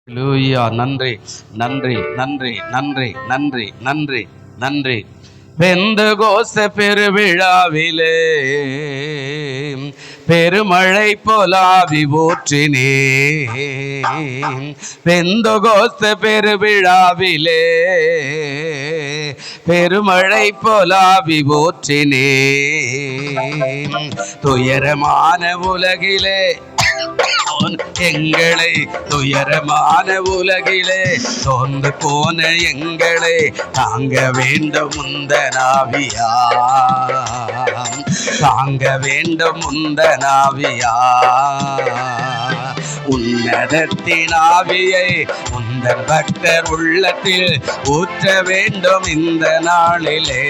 லூயா. நன்றி நன்றி நன்றி நன்றி நன்றி நன்றி நன்றி. பெந்தகோஸ்த பெருவிழாவிலே பெருமழை போலாவி ஊற்றினே. பெந்தகோஸ்த பெருவிழாவிலே பெருமழை போலாவி ஊற்றினே. துயரமான உலகிலே எங்களை, துயரமான உலகிலே தோன்று போன எங்களை தாங்க வேண்டும் முந்தனாவியா, தாங்க வேண்டும் முந்தனாவியா. உன்னதத்தின் ஆவியை உந்தன் பக்தர் உள்ளத்தில் ஊற்ற வேண்டும் இந்த நாளிலே.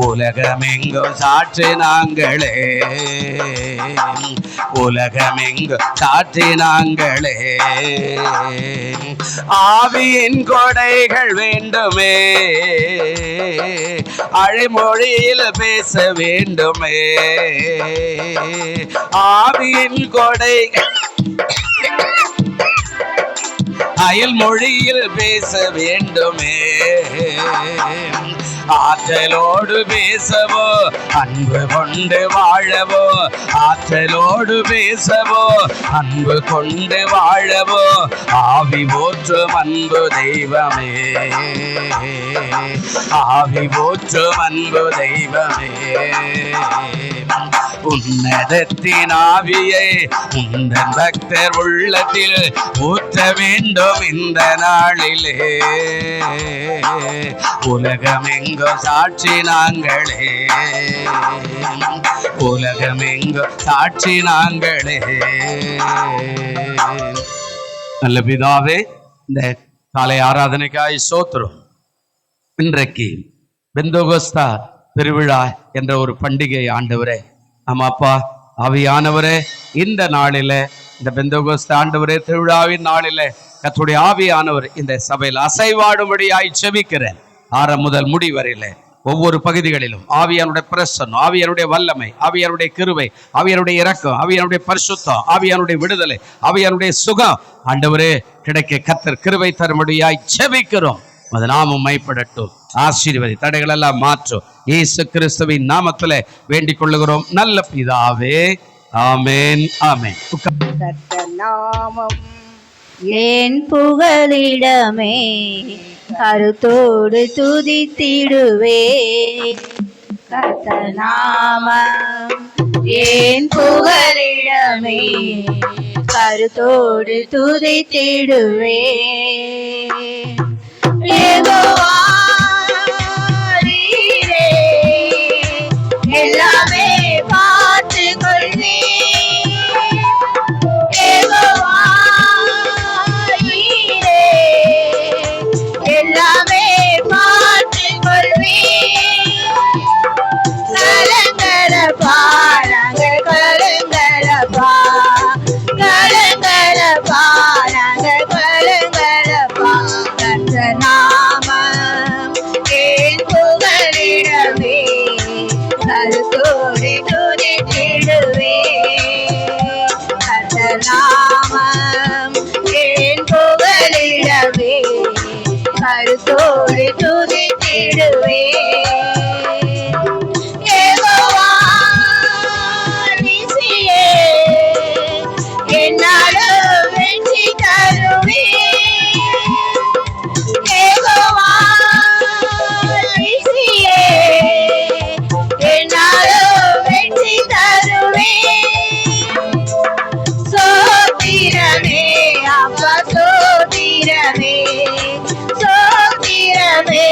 உலகமெங்கும் சாட்சி நாங்களே, உலகமெங்கும் சாட்சி நாங்களே. ஆவியின் கொடைகள் வேண்டுமே, அழைமொழியில் பேச வேண்டுமே. ஆவியின் கொடைகள் அயல் மொழியில் பேச வேண்டுமே. ஆற்றலோடு பேசவோ, அன்பு கொண்டு வாழவோ. ஆற்றலோடு பேசவோ, அன்பு கொண்டு வாழவோ. ஆவி போற்றும் அன்பு தெய்வமே, ஆவி போற்றும் அன்பு தெய்வமே. உன்னதத்தின் ஆவியை உந்தன் பக்தர் உள்ளத்தில் ஊற்ற வேண்டும் இந்த நாளிலே. உலகமெங்கோ சாட்சி நாங்களே, உலகமெங்கோ சாட்சி நாங்களே. நல்ல பிதாவே, இந்த காலை ஆராதனைக்காய் ஸ்தோத்திரம். இன்றைக்கு பெந்தகோஸ்தா பெருவிழா என்ற ஒரு பண்டிகை ஆண்டவரே, ஆமாப்பா ஆவியானவரே, இந்த நாளில இந்த பெந்தகோஸ்தா ஆண்டவரே திருவிழாவின் நாளில கர்த்தருடைய ஆவியானவர் இந்த சபையில் அசைவாடும்படியாய் செபிக்கிறேன். ஆரம்பம் முதல் முடி வரையில ஒவ்வொரு பகுதிகளிலும் ஆவியானுடைய பிரசன்னம், ஆவியானுடைய வல்லமை, ஆவியானுடைய கிருபை, ஆவியானுடைய இரக்கம், ஆவியானுடைய பரிசுத்தம், ஆவியானுடைய விடுதலை, ஆவியானுடைய சுகம் ஆண்டவரே கிடைக்க கர்த்தர் கிருபை தரும்படியாய் செபிக்கிறோம். அது நாமும் மைப்படட்டும். ஆசீர்வதி, தடைகள் எல்லாம் மாற்றும். இயேசு கிறிஸ்துவின் நாமத்திலே வேண்டிக் கொள்ளுகிறோம் நல்ல பிதாவே, ஆமேன் ஆமேன். நாமம் ஏன் புகலிடமே, கருத்தோடு துதித்திடுவே. கர்த்தர் நாமம் ஏன் புகலிடமே, கருத்தோடு துதித்திடுவே. எல்லாமே பார்த்து கொள்வே, எல்லாமே பார்த்து கொள்வே. கலங்கலப்பா நாங்கள், கலங்கலப்பா, கலங்கலப்பா நாங்கள், கலங்கலப்பா. கர்த்தர் நாமம் ஏன் புகலிடமே, கருத்தோடு துதித்திடுவே. கர்த்தர் நாமம் ஏன் புகலிடமே, கருத்தோடு துதித்திடுவே. யெகோவா நீசியே, என்னாலும் வெற்றி தருவே. யெகோவா நீசியே, என்னாலும் வெற்றி தருவே. சோத்திரமே அப்பா, சோத்திரமே, சோத்திரமே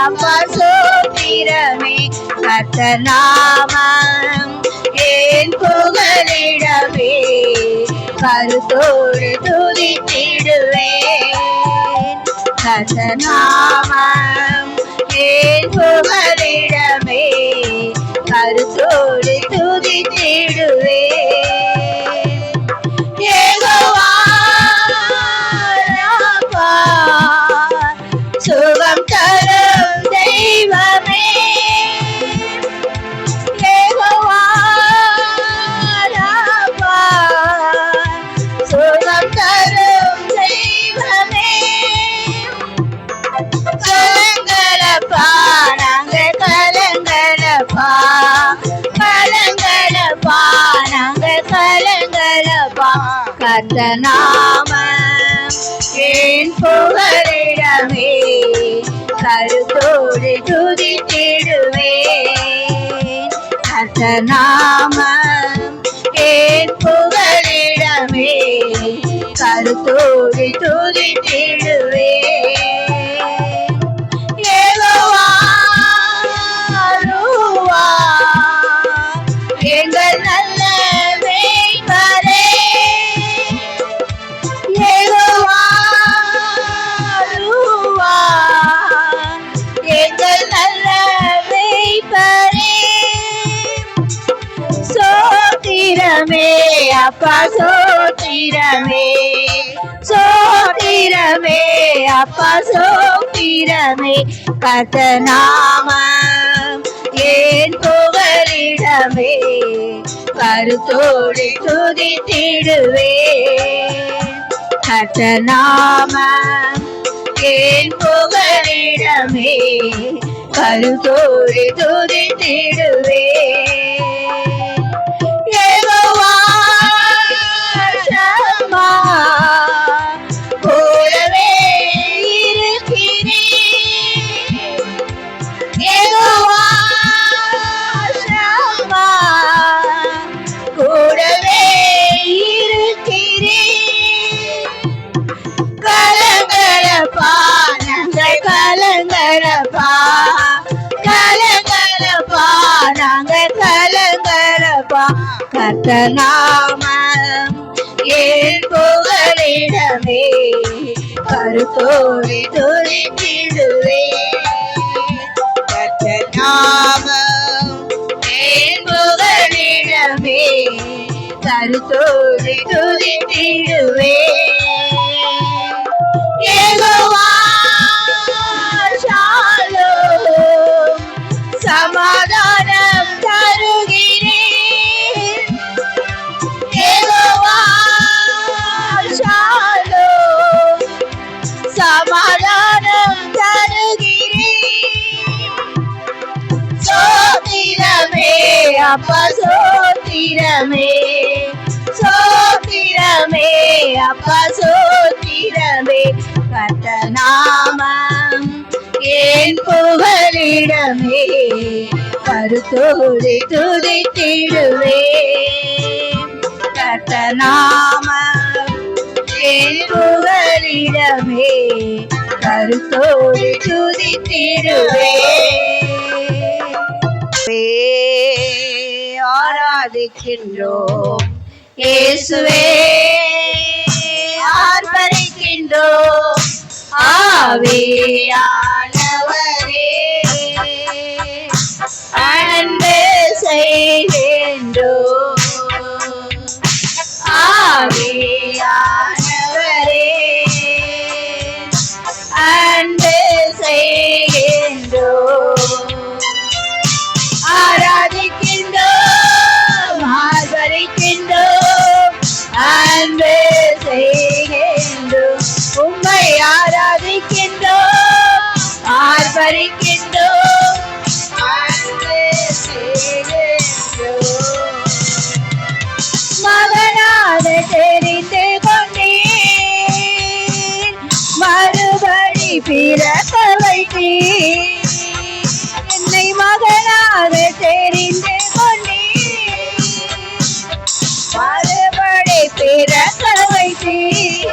அப்பா, சோத்திரமே. கர்த்தர் நாமம் ஏன் புகலிடமே, கருத்தோடு துதித்திடுவேன். கர்த்தர் நாமம் ஏன் புகலிடமே, கருத்தோடு துதித்திடுவேன். யெகோவா ராபா, சுகம் தரும் தெய்வமே. யெகோவா ராபா, சுகம் தரும் கர்த்தநாமம் என் புகலிடமே கருத்தோடு துதித்திடுவேன் கர்த்தநாமம் என் புகலிடமே கருத்தோடு துதித்திடுவேன் யெகோவா ருவா எங்கள் நல்ல மேய்ப்பரே யெகோவா ருவா எங்கள் நல்ல மேய்ப்பரே சோத்திரமே அப்பா சோத்திரமே சோத்திரமே அப்பா சோத்திரமே கர்த்தநாமம் என் புகலிடமே கருத்தோடு துதித்திடுவேன் கர்த்தநாமம் என் புகலிடமே கருத்தோடு துதித்திடுவேன் யெகோவா ஷம்மா கூடவே இருக்கிறீர் யெகோவா ஷம்மா கூடவே இருக்கிறீர் கலங்கலப்பா நாங்கள் கலங்கலப்பா கலங்கலப்பா நாங்கள் கலங்கலப்பா கர்த்தநாமம் என் புகலிடமே கருத்தோடு துதித்திடுவேன் கர்த்தநாமம் என் புகலிடமே கருத்தோடு துதித்திடுவேன் யெகோவா ஷாலோம் சமாதானம் தருகிறேன் யெகோவா ஷாலோம் சமாதானம் தருகிறேன் சோத்திரமே அப்பா சோத்திரமே சோத்திரமே அப்பா சோத்திரமே கர்த்தநாமம் என் புகலிடமே கருத்தோடு துதித்திடுவேன் கர்த்தநாமம் என் புகலிடமே கருத்தோடு துதித்திடுவேன் ஆராதிக்கின்றோம் இயேசுவே ஆர்ப்பரிக்கின்றோம் ஆவியானவரே அன்பு செய்கின்றோம் ஆவியானவரே அன்பு செய்கின்றோம் ஆராதிக்கின்றோம் ஆர்ப்பரிக்கின்றோம் அன்பு செய்கின்றோம் உம்மை ஆராதிக்கின்றோம் ஆர்ப்பரிக்கின்றோம் அன்பு செய்கின்றோம் மகனாக தெரிந்து கொண்டேன் மறுபடி பிறக்க வைத்தேன் என்னை மகனாக தெரிந்து கொண்டேன் மறுபடி பிறக்க வைத்தேன்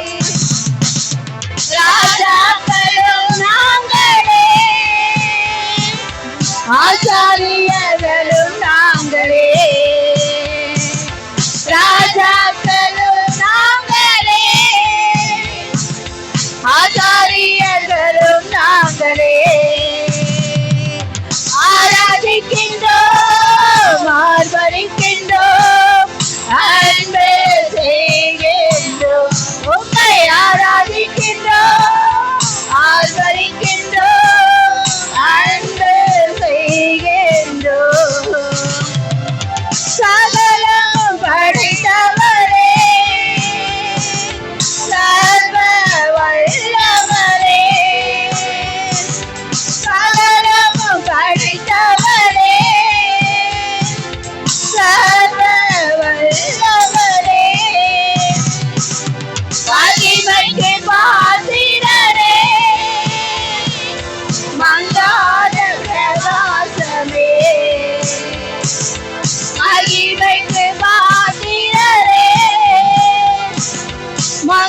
ராஜாக்களும் நாங்களே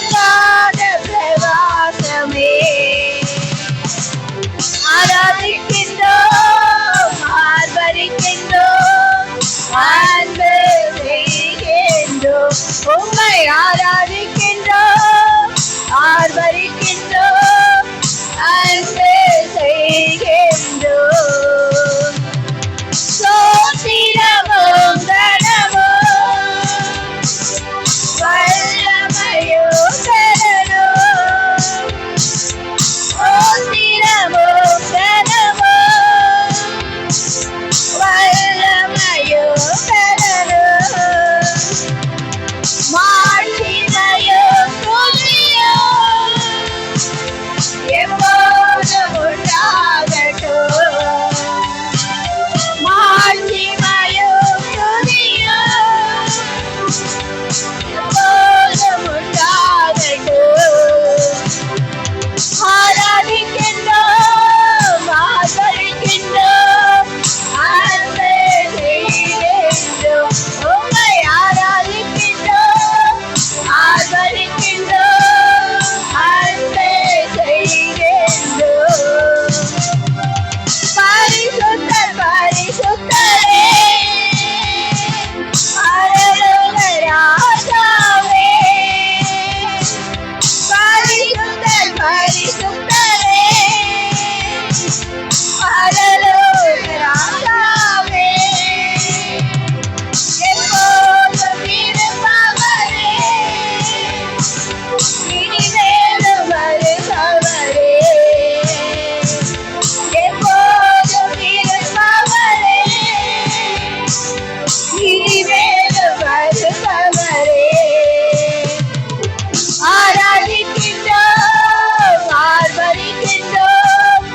தங்காத பிரகாசமே ஆராதிக்கின்றோம் ஆர்ப்பரிக்கின்றோம் அன்பு செய்கின்றோம் உம்மை ஆராதிக்கின்றோம் ஆர்ப்பரிக்கின்றோம் அன்பு செய்கின்றோம் சோத்திரமும் கனமும் வல்லமையும் கரனும் சோத்திரமும் கனமும் வல்லமையும் கரனும் மாட்சிமையும் துதியும் எப்போதும் உண்டாகட்டும் மாட்சிமையும் துதியும் எப்போதும் உண்டாகட்டும் ஆராதிக்கின்றோம் ஆர்ப்பரிக்கின்றோம் அன்பு செய்கின்றோம் உம்மை ஆராதிக்கின்றோம் ஆர்ப்பரிக்கின்றோம் அன்பு செய்கின்றோம் பரிசுத்தர் பரிசுத்தரே பரலோக ராஜாவே பரிசுத்தர் பரிசுத்தரே பரலோக ராஜாவே எப்போதும் இருப்பவரே இனிமேலும் வருபவரே எப்போதும் இருப்பவரே இனிமேலும் வருபவரே ஆராதிக்கின்றோம் ஆர்ப்பரிக்கின்றோம்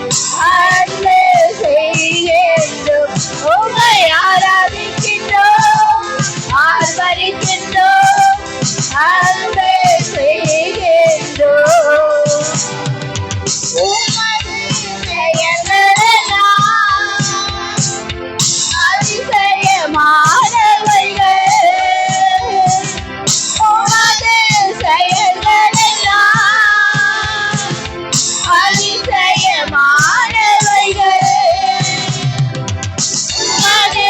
அன்பு செய்கின்றோம் உம்மை ஆராதிக்கின்றோம் ஆர்ப்பரிக்கின்றோம் அன்பு செய்கின்றோம் உமது செயல்களெல்லாம் அதிசயமானவைகள் உமது செயல்களெல்லாம் அதிசயமானவைகள் உமது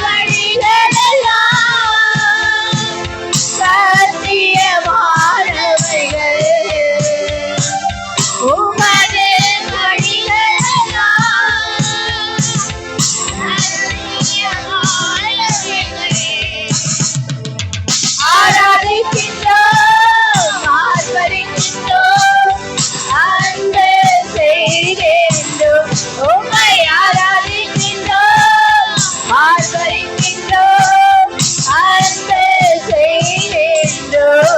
வழிகளெல்லாம் சத்தியமானவைகள் உமது வழிகளெல்லாம் சத்தியமானவைகள் ஆராதிக்கின்றோம் ஆர்ப்பரிக்கின்றோம் அன்பு செய்கின்றோம் உம்மை ஆராதிக்கின்றோம் ஆர்ப்பரிக்கின்றோம் அன்பு செய்கின்றோம்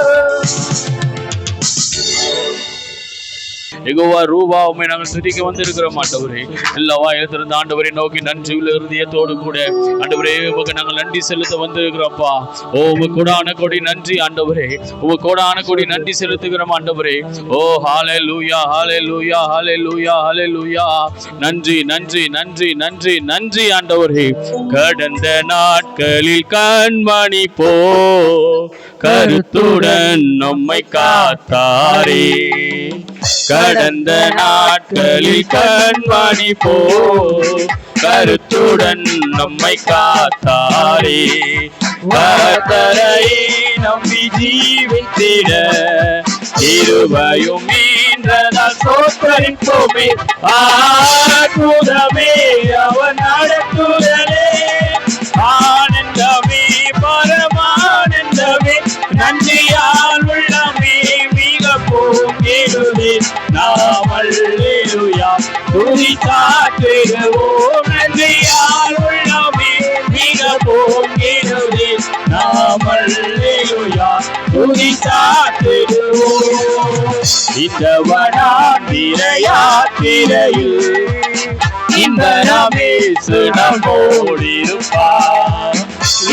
யெகோவா ரூபா உம்மை நாங்கள் துதிக்க வந்திருக்கிறோம் ஆண்டவரே. எல்லா வாயிலிருந்து ஆண்டவரை நோக்கி நன்றி உள்ள இருதயத்தோடு கூட ஆண்டவரே உமக்கு நாங்கள் நன்றி செலுத்த வந்திருக்கிறோம்ப்பா. ஓ உமக்கு கோடான கோடி நன்றி ஆண்டவரே. உமக்கு கோடான கோடி நன்றி செலுத்துகிறோம் ஆண்டவரே. ஓ ஹalleluya ஹalleluya ஹalleluya ஹalleluya. நன்றி நன்றி நன்றி நன்றி நன்றி ஆண்டவரே. கடந்த நாட்களில் கண்மணி போ கருத்துடன் நம்மை காத்தாரே. கடந்த நாட்களில் கண்மணி போ கருத்துடன் நம்மை காத்தாரே. கர்த்தரை நம்பி ஜீவித்திட இருபையும் மீன்றதால் சோத்தரிப்போமே. அற்புதமே அவன் நடத்துதலே ஆனந்தமே பரமானந்தமே. நன்றியால் உள்ளமே மிக போங்கிடுவே நாம் அல்லேலூயா துதி சாற்றிடுவோம். நன்றியால் உள்ளமே மிக போங்கிடுவே நாம் அல்லேலூயா துதி சாற்றிடுவோம். இந்த வனாந்திர யாத்திரையில் இந்த ரமேசு நம்மோடிருப்பார்.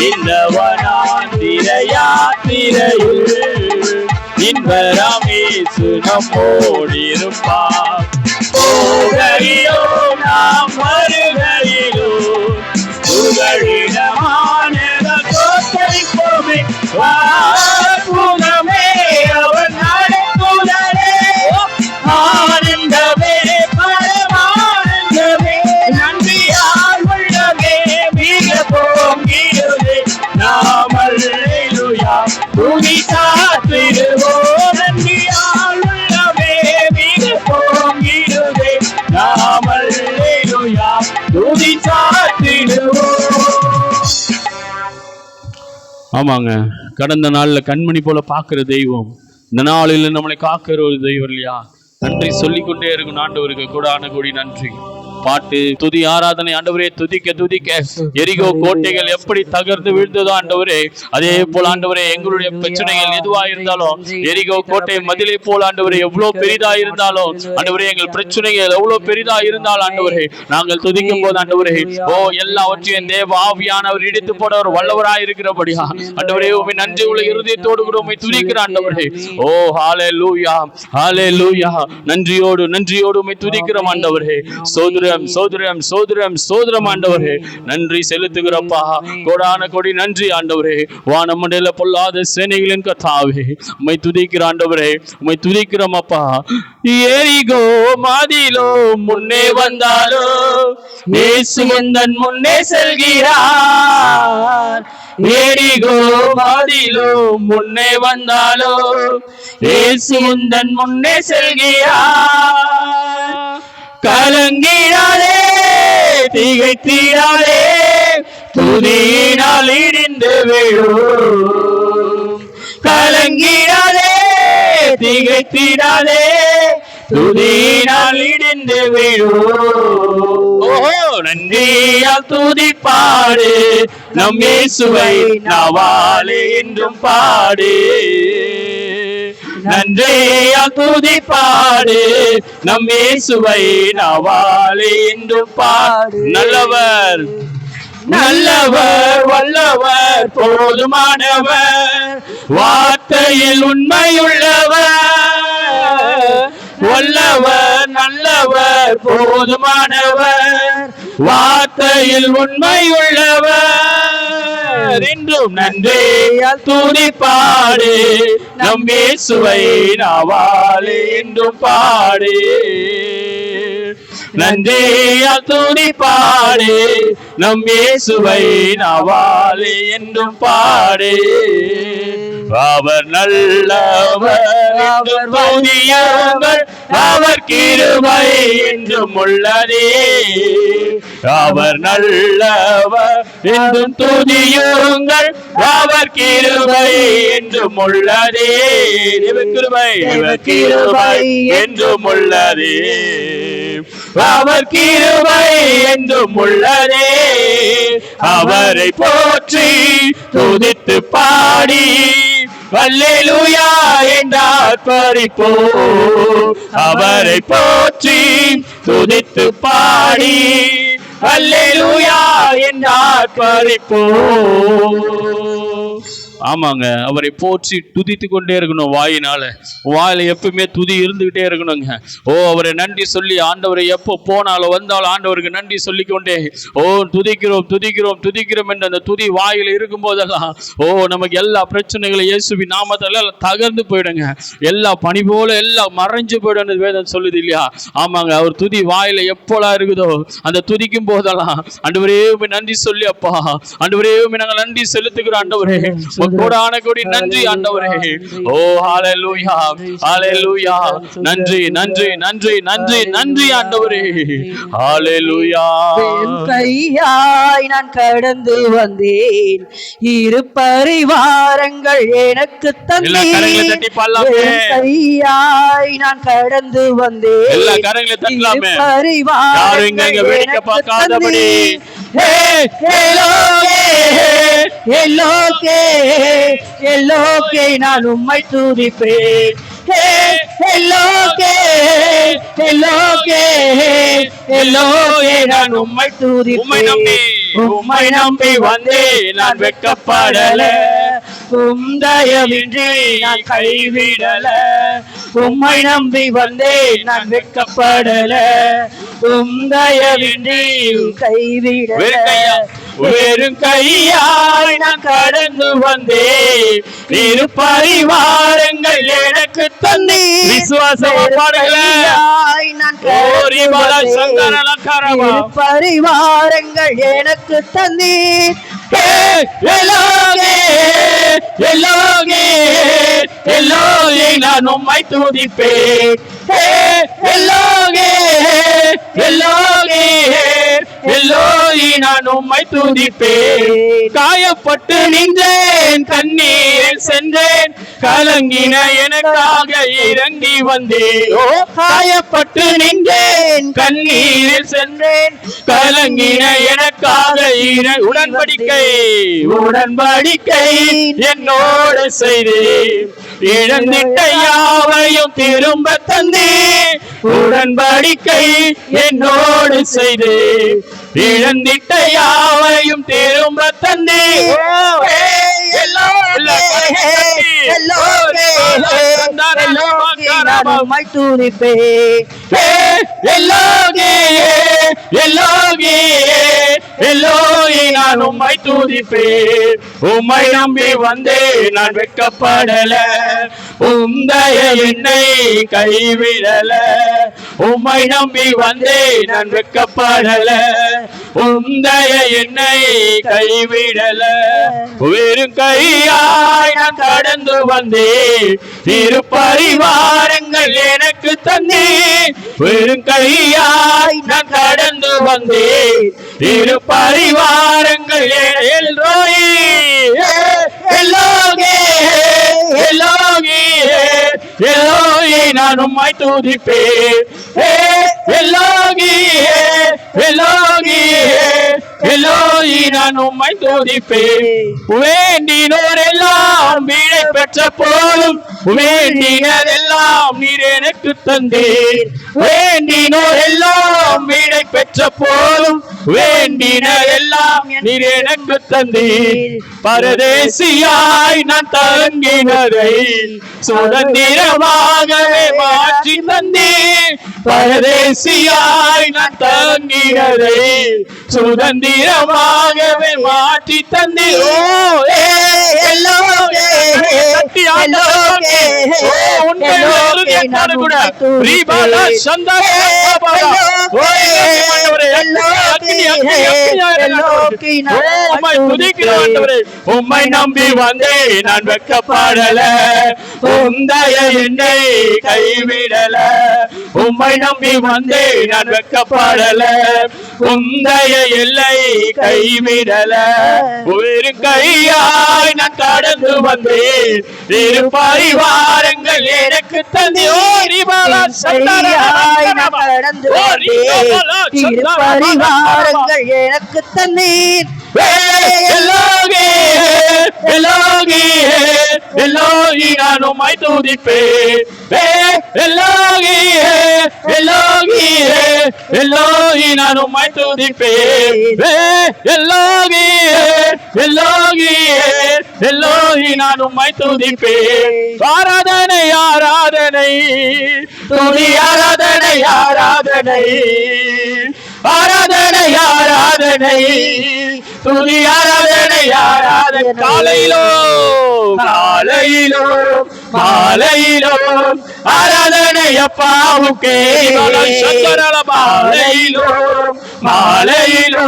இந்த வனாந்திர யாத்திரையில் இந்த ரமேசு நம்மோடிருப்பார். போகையிலோ நாம் வருகையிலோ புகழிடமானத தோத்தரிப்போமே. அற்புதமே அவன் ஆமாங்க, கடந்த நாள்ல கண்மணி போல பார்க்கிற தெய்வம் இந்த நாளில் நம்மளை காக்கிற ஒரு தெய்வம் இல்லையா? நன்றி சொல்லிக்கொண்டே இருக்கும் ஆண்டவருக்கு கூடான கூடி நன்றி. பாட்டு துதி ஆராதனை ஆண்டவரே, துதிக்க துதிக்க எரிகோ கோட்டைகள் எப்படி தகர்ந்து விழுந்ததோ ஆண்டவரே, அதே போல ஆண்டவரே எங்களுடைய பிரச்சனைகள் எதுவா இருந்தாலும் எரிகோ கோட்டை மதிலை போல ஆண்டவரே எவ்வளவு பெரிதா இருந்தாலும் ஆண்டவரே எங்கள் பிரச்சனைகள் எவ்வளவு பெரிதா இருந்தாலும் ஆண்டவரே நாங்கள் துதிக்கும் போது ஆண்டவரே எல்லாவற்றையும் தேவ ஆவியானவர் இடித்து போட ஒரு வல்லவராய் இருக்கிறபடியா ஆண்டவரே உம்மை நன்றி உள்ள இருதயத்தோடு கூட உம்மை துதிக்கிற ஆண்டவரே. ஹல்லேலூயா ஹல்லேலூயா. நன்றியோடு உம்மை துதிக்கிறோம் ஆண்டவரே. சோதரம் சோதரம் சோதரம் சோதரம் ஆண்டவரே, நன்றி செலுத்துகிறப்பா. கோடான கொடி நன்றி ஆண்டவரே. வானமண்டல பொல்லாத சேனைகளின் கர்த்தாவே உம்மை துதிக்கிற ஆண்டவரே, உம்மை துதிக்கிறோம் அப்பா. எரிகோ மாதிலோ முன்னே வந்தாலோ இயேசு முந்தன் முன்னே செல்கிறார். எரிகோ மாதிலோ முன்னே வந்தாலோ இயேசு முந்தன் முன்னே செல்கிறார். கலங்கிடாதே திகைத்திடாதே, துதியினால் இடிந்து விழும். கலங்கிடாதே திகைத்திடாதே, துதியினால் இடிந்து விழும். நன்றியால் துதிப்பாடு நம் இயேசுவை நாவாலே என்றும் பாடு. நன்றியால் துதிப்பாடு நம் இயேசுவை நாவாலே என்றும் பாடு. நல்லவர் நல்லவர் வல்லவர் போதுமானவர், வார்த்தையில் உண்மையுள்ளவர். வல்லவர் நல்லவர் போதுமானவர், வார்த்தையில் உண்மையுள்ளவர். என்றும் நன்றியால் துதிப்பாடு நம் இயேசுவை நாவாலே என்றும் பாடு. நன்றியால் துதிப்பாடு நம் இயேசுவை நாவாலே என்றும் பாடு. அவர் நல்லவர் அவர் துதியுங்கள், அவர் கிருபை என்றும் உள்ளதே. அவர் நல்லவர் என்றும் துதியுங்கள், அவர் கிருபை என்றும் உள்ளதே. கிருபை என்றும் உள்ளதே. அவர் கிருபை என்றும் உள்ளதே. அவரை போற்றி துதித்து பாடி அல்லேலூயா என்றார் பரிப்போ. அவரை போற்றி துதித்து பாடி அல்லேலூயா என்றார் பரிப்போ. ஆமாங்க, அவரை போற்றி துதித்து கொண்டே இருக்கணும். வாயில எப்பவுமே துதி இருந்துகிட்டே இருக்கணுங்க. அவரை நன்றி சொல்லி ஆண்டவரை எப்போ போனாலும் வந்தாலும் ஆண்டவருக்கு நன்றி சொல்லிக்கொண்டே துதிக்கிறோம் துதிக்கிறோம் துதிக்கிறோம் என்ற அந்த துதி வாயில இருக்கும் போதெல்லாம் நமக்கு எல்லா பிரச்சனைகளும் இயேசுவி நாமத்தால தகர்ந்து போயிடுங்க. எல்லா பனி போல எல்லாம் மறைஞ்சு போயிடும் வேதம் சொல்லுது இல்லையா? ஆமாங்க, அவர் துதி வாயில எப்போலாம் இருக்குதோ அந்த துதிக்கும் போதெல்லாம் ஆண்டவரே நன்றி சொல்லி அப்பா ஆண்டவரே நாங்கள் நன்றி செலுத்துகிறோம். ஆண்டவரே கோடான கோடி நன்றி ஆண்டவரே. ஹல்லேலூயா ஹல்லேலூயா. நன்றி நன்றி நன்றி நன்றி நன்றி ஆண்டவரே. ஹல்லேலூயா. கையாய் நான் கடந்து வந்தேன், இரு பரிவாரங்கள் எனக்கு தந்தீர். கையாய் நான் கடந்து வந்தேன், எல்லா கரங்களை தட்டலாமே. யாரும் இங்க வேடிக்கை பார்க்காதபடி. எல்லோகே நான் உம்மை துதிப்பேன். நான் உம்மை துதிப்பேன். உம்மை நம்பி வந்தேன் நான் வெட்கப்படல, தயவின்றி நான் கைவிடல. உம்மை நம்பி வந்தேன் நான் வெட்கப்படல, தயவின்றி கைவிடல. வெறும் கையாய் நான் கடந்து வந்தேன், இரு பரிவாரங்கள் எனக்கு தந்தி. விசுவாசமா பாடுகிறாய் நான் பரிவாரங்கள் எனக்கு தந்தி. நான் உம்மை துதிப்பேன். எல்லோரி நான் உம்மை துதிப்பேன். காயப்பட்டு நின்றேன், கண்ணீரில் சென்றேன், கலங்கின எனக்காக இறங்கி வந்தேன். ஓ, காயப்பட்டு நின்றேன், கண்ணீரில் சென்றேன், கலங்கின எனக்காக உடன்படிக்கை என்னோடு செய்தேன். இழந்திட்ட யாவையும் திரும்ப தந்தேன். உடன்படிக்கை என்னோடு செய்தேன். இழந்திட்ட யாவையும் திரும்ப தந்தேன். நான் உம்மை துதிப்பேன். உம்மை நம்பி வந்தேன், நான் வெட்கப்படல. உம்தய என்னை கைவிடல. உம்மை நம்பி வந்தேன், நான் வெட்கப்படல. உம்தய என்னை கைவிடல. வெறும் கையாய் நான் கடந்து வந்தேன், இரு பரிவாரங்கள் எனக்கு தந்தேன். வெறும் கையாய் நான் கடந்து வந்தேன், இரு பரிவாரங்கள் நான் உம்மை துதிப்பேன். நான் உம்மை துதிப்பேன். வேண்டினோர் எல்லாம் வீழை பெற்ற போதும் வேண்டினதெல்லாம் நீர் எனக்கு தந்தீர். வேண்டினோர் எல்லாம் வீழை பெற்ற போதும் வேண்டினதெல்லாம் நீர் எனக்கு தந்தீர். பரதேசியாய் நான் தங்கினதை சுதந்திரமாகவே மாற்றி தந்தீர். பரதேசியாய் நான் தங்கினதை சுதந்திரமாகவே மாற்றி தந்தீர். ஓ உம்மை நம்பி வந்தேன், நான் வெட்கப்படல. உம்தய என்னை கைவிடல. உம்மை நம்பி வந்தேன், நான் வெட்கப்படல. உம்தய எல்லை கைவிடல. ஒரு கையாய் நான் கடந்து வந்தேன், இரு பரிவாரங்கள் எனக்கு தந்தி. பரிவாரங்கள் எனக்கு தந்தீர். நான் உம்மை துதிப்பேன். நான் உம்மை துதிப்பேன். நான் உம்மை துதிப்பேன். ஆராதனை ஆராதனை துதி ஆராதனை ஆராதனை ஆராதனை ஆராதனை துதி ஆராதனை ஆராதனை. காலையிலோ காலையிலோ மாலையிலோ ஆராதனை அப்பாவுக்கே. மாலையிலோ மாலையிலோ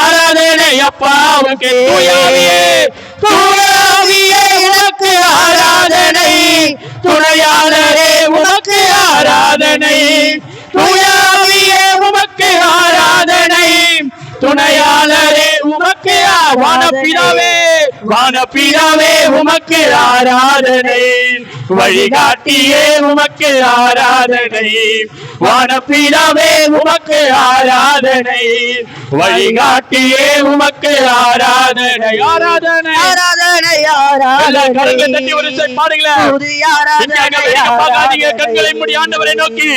ஆராதனை அப்பாவுக்கே. தூயாவியே தூயாவியே உனக்கு ஆராதனை. துணையாளரே உனக்கு ஆராதனை. தூயாவியே உமக்கு ஆராதனை. துணையாளரே உமக்கு வானப்பிதாவே வானப்பிதாவே உமக்கு ஆராதனை. வழிகாட்டியே உமக்கு ஆராதனை. வானப்பிதாவே உமக்கு ஆராதனை. வழிகாட்டியே உமக்கு ஆராதனை. ஆராதனை ஆராதனை ஆராதனை தட்டி ஒரு பாடுங்களேன். கண்களை மூடி ஆண்டவரை நோக்கி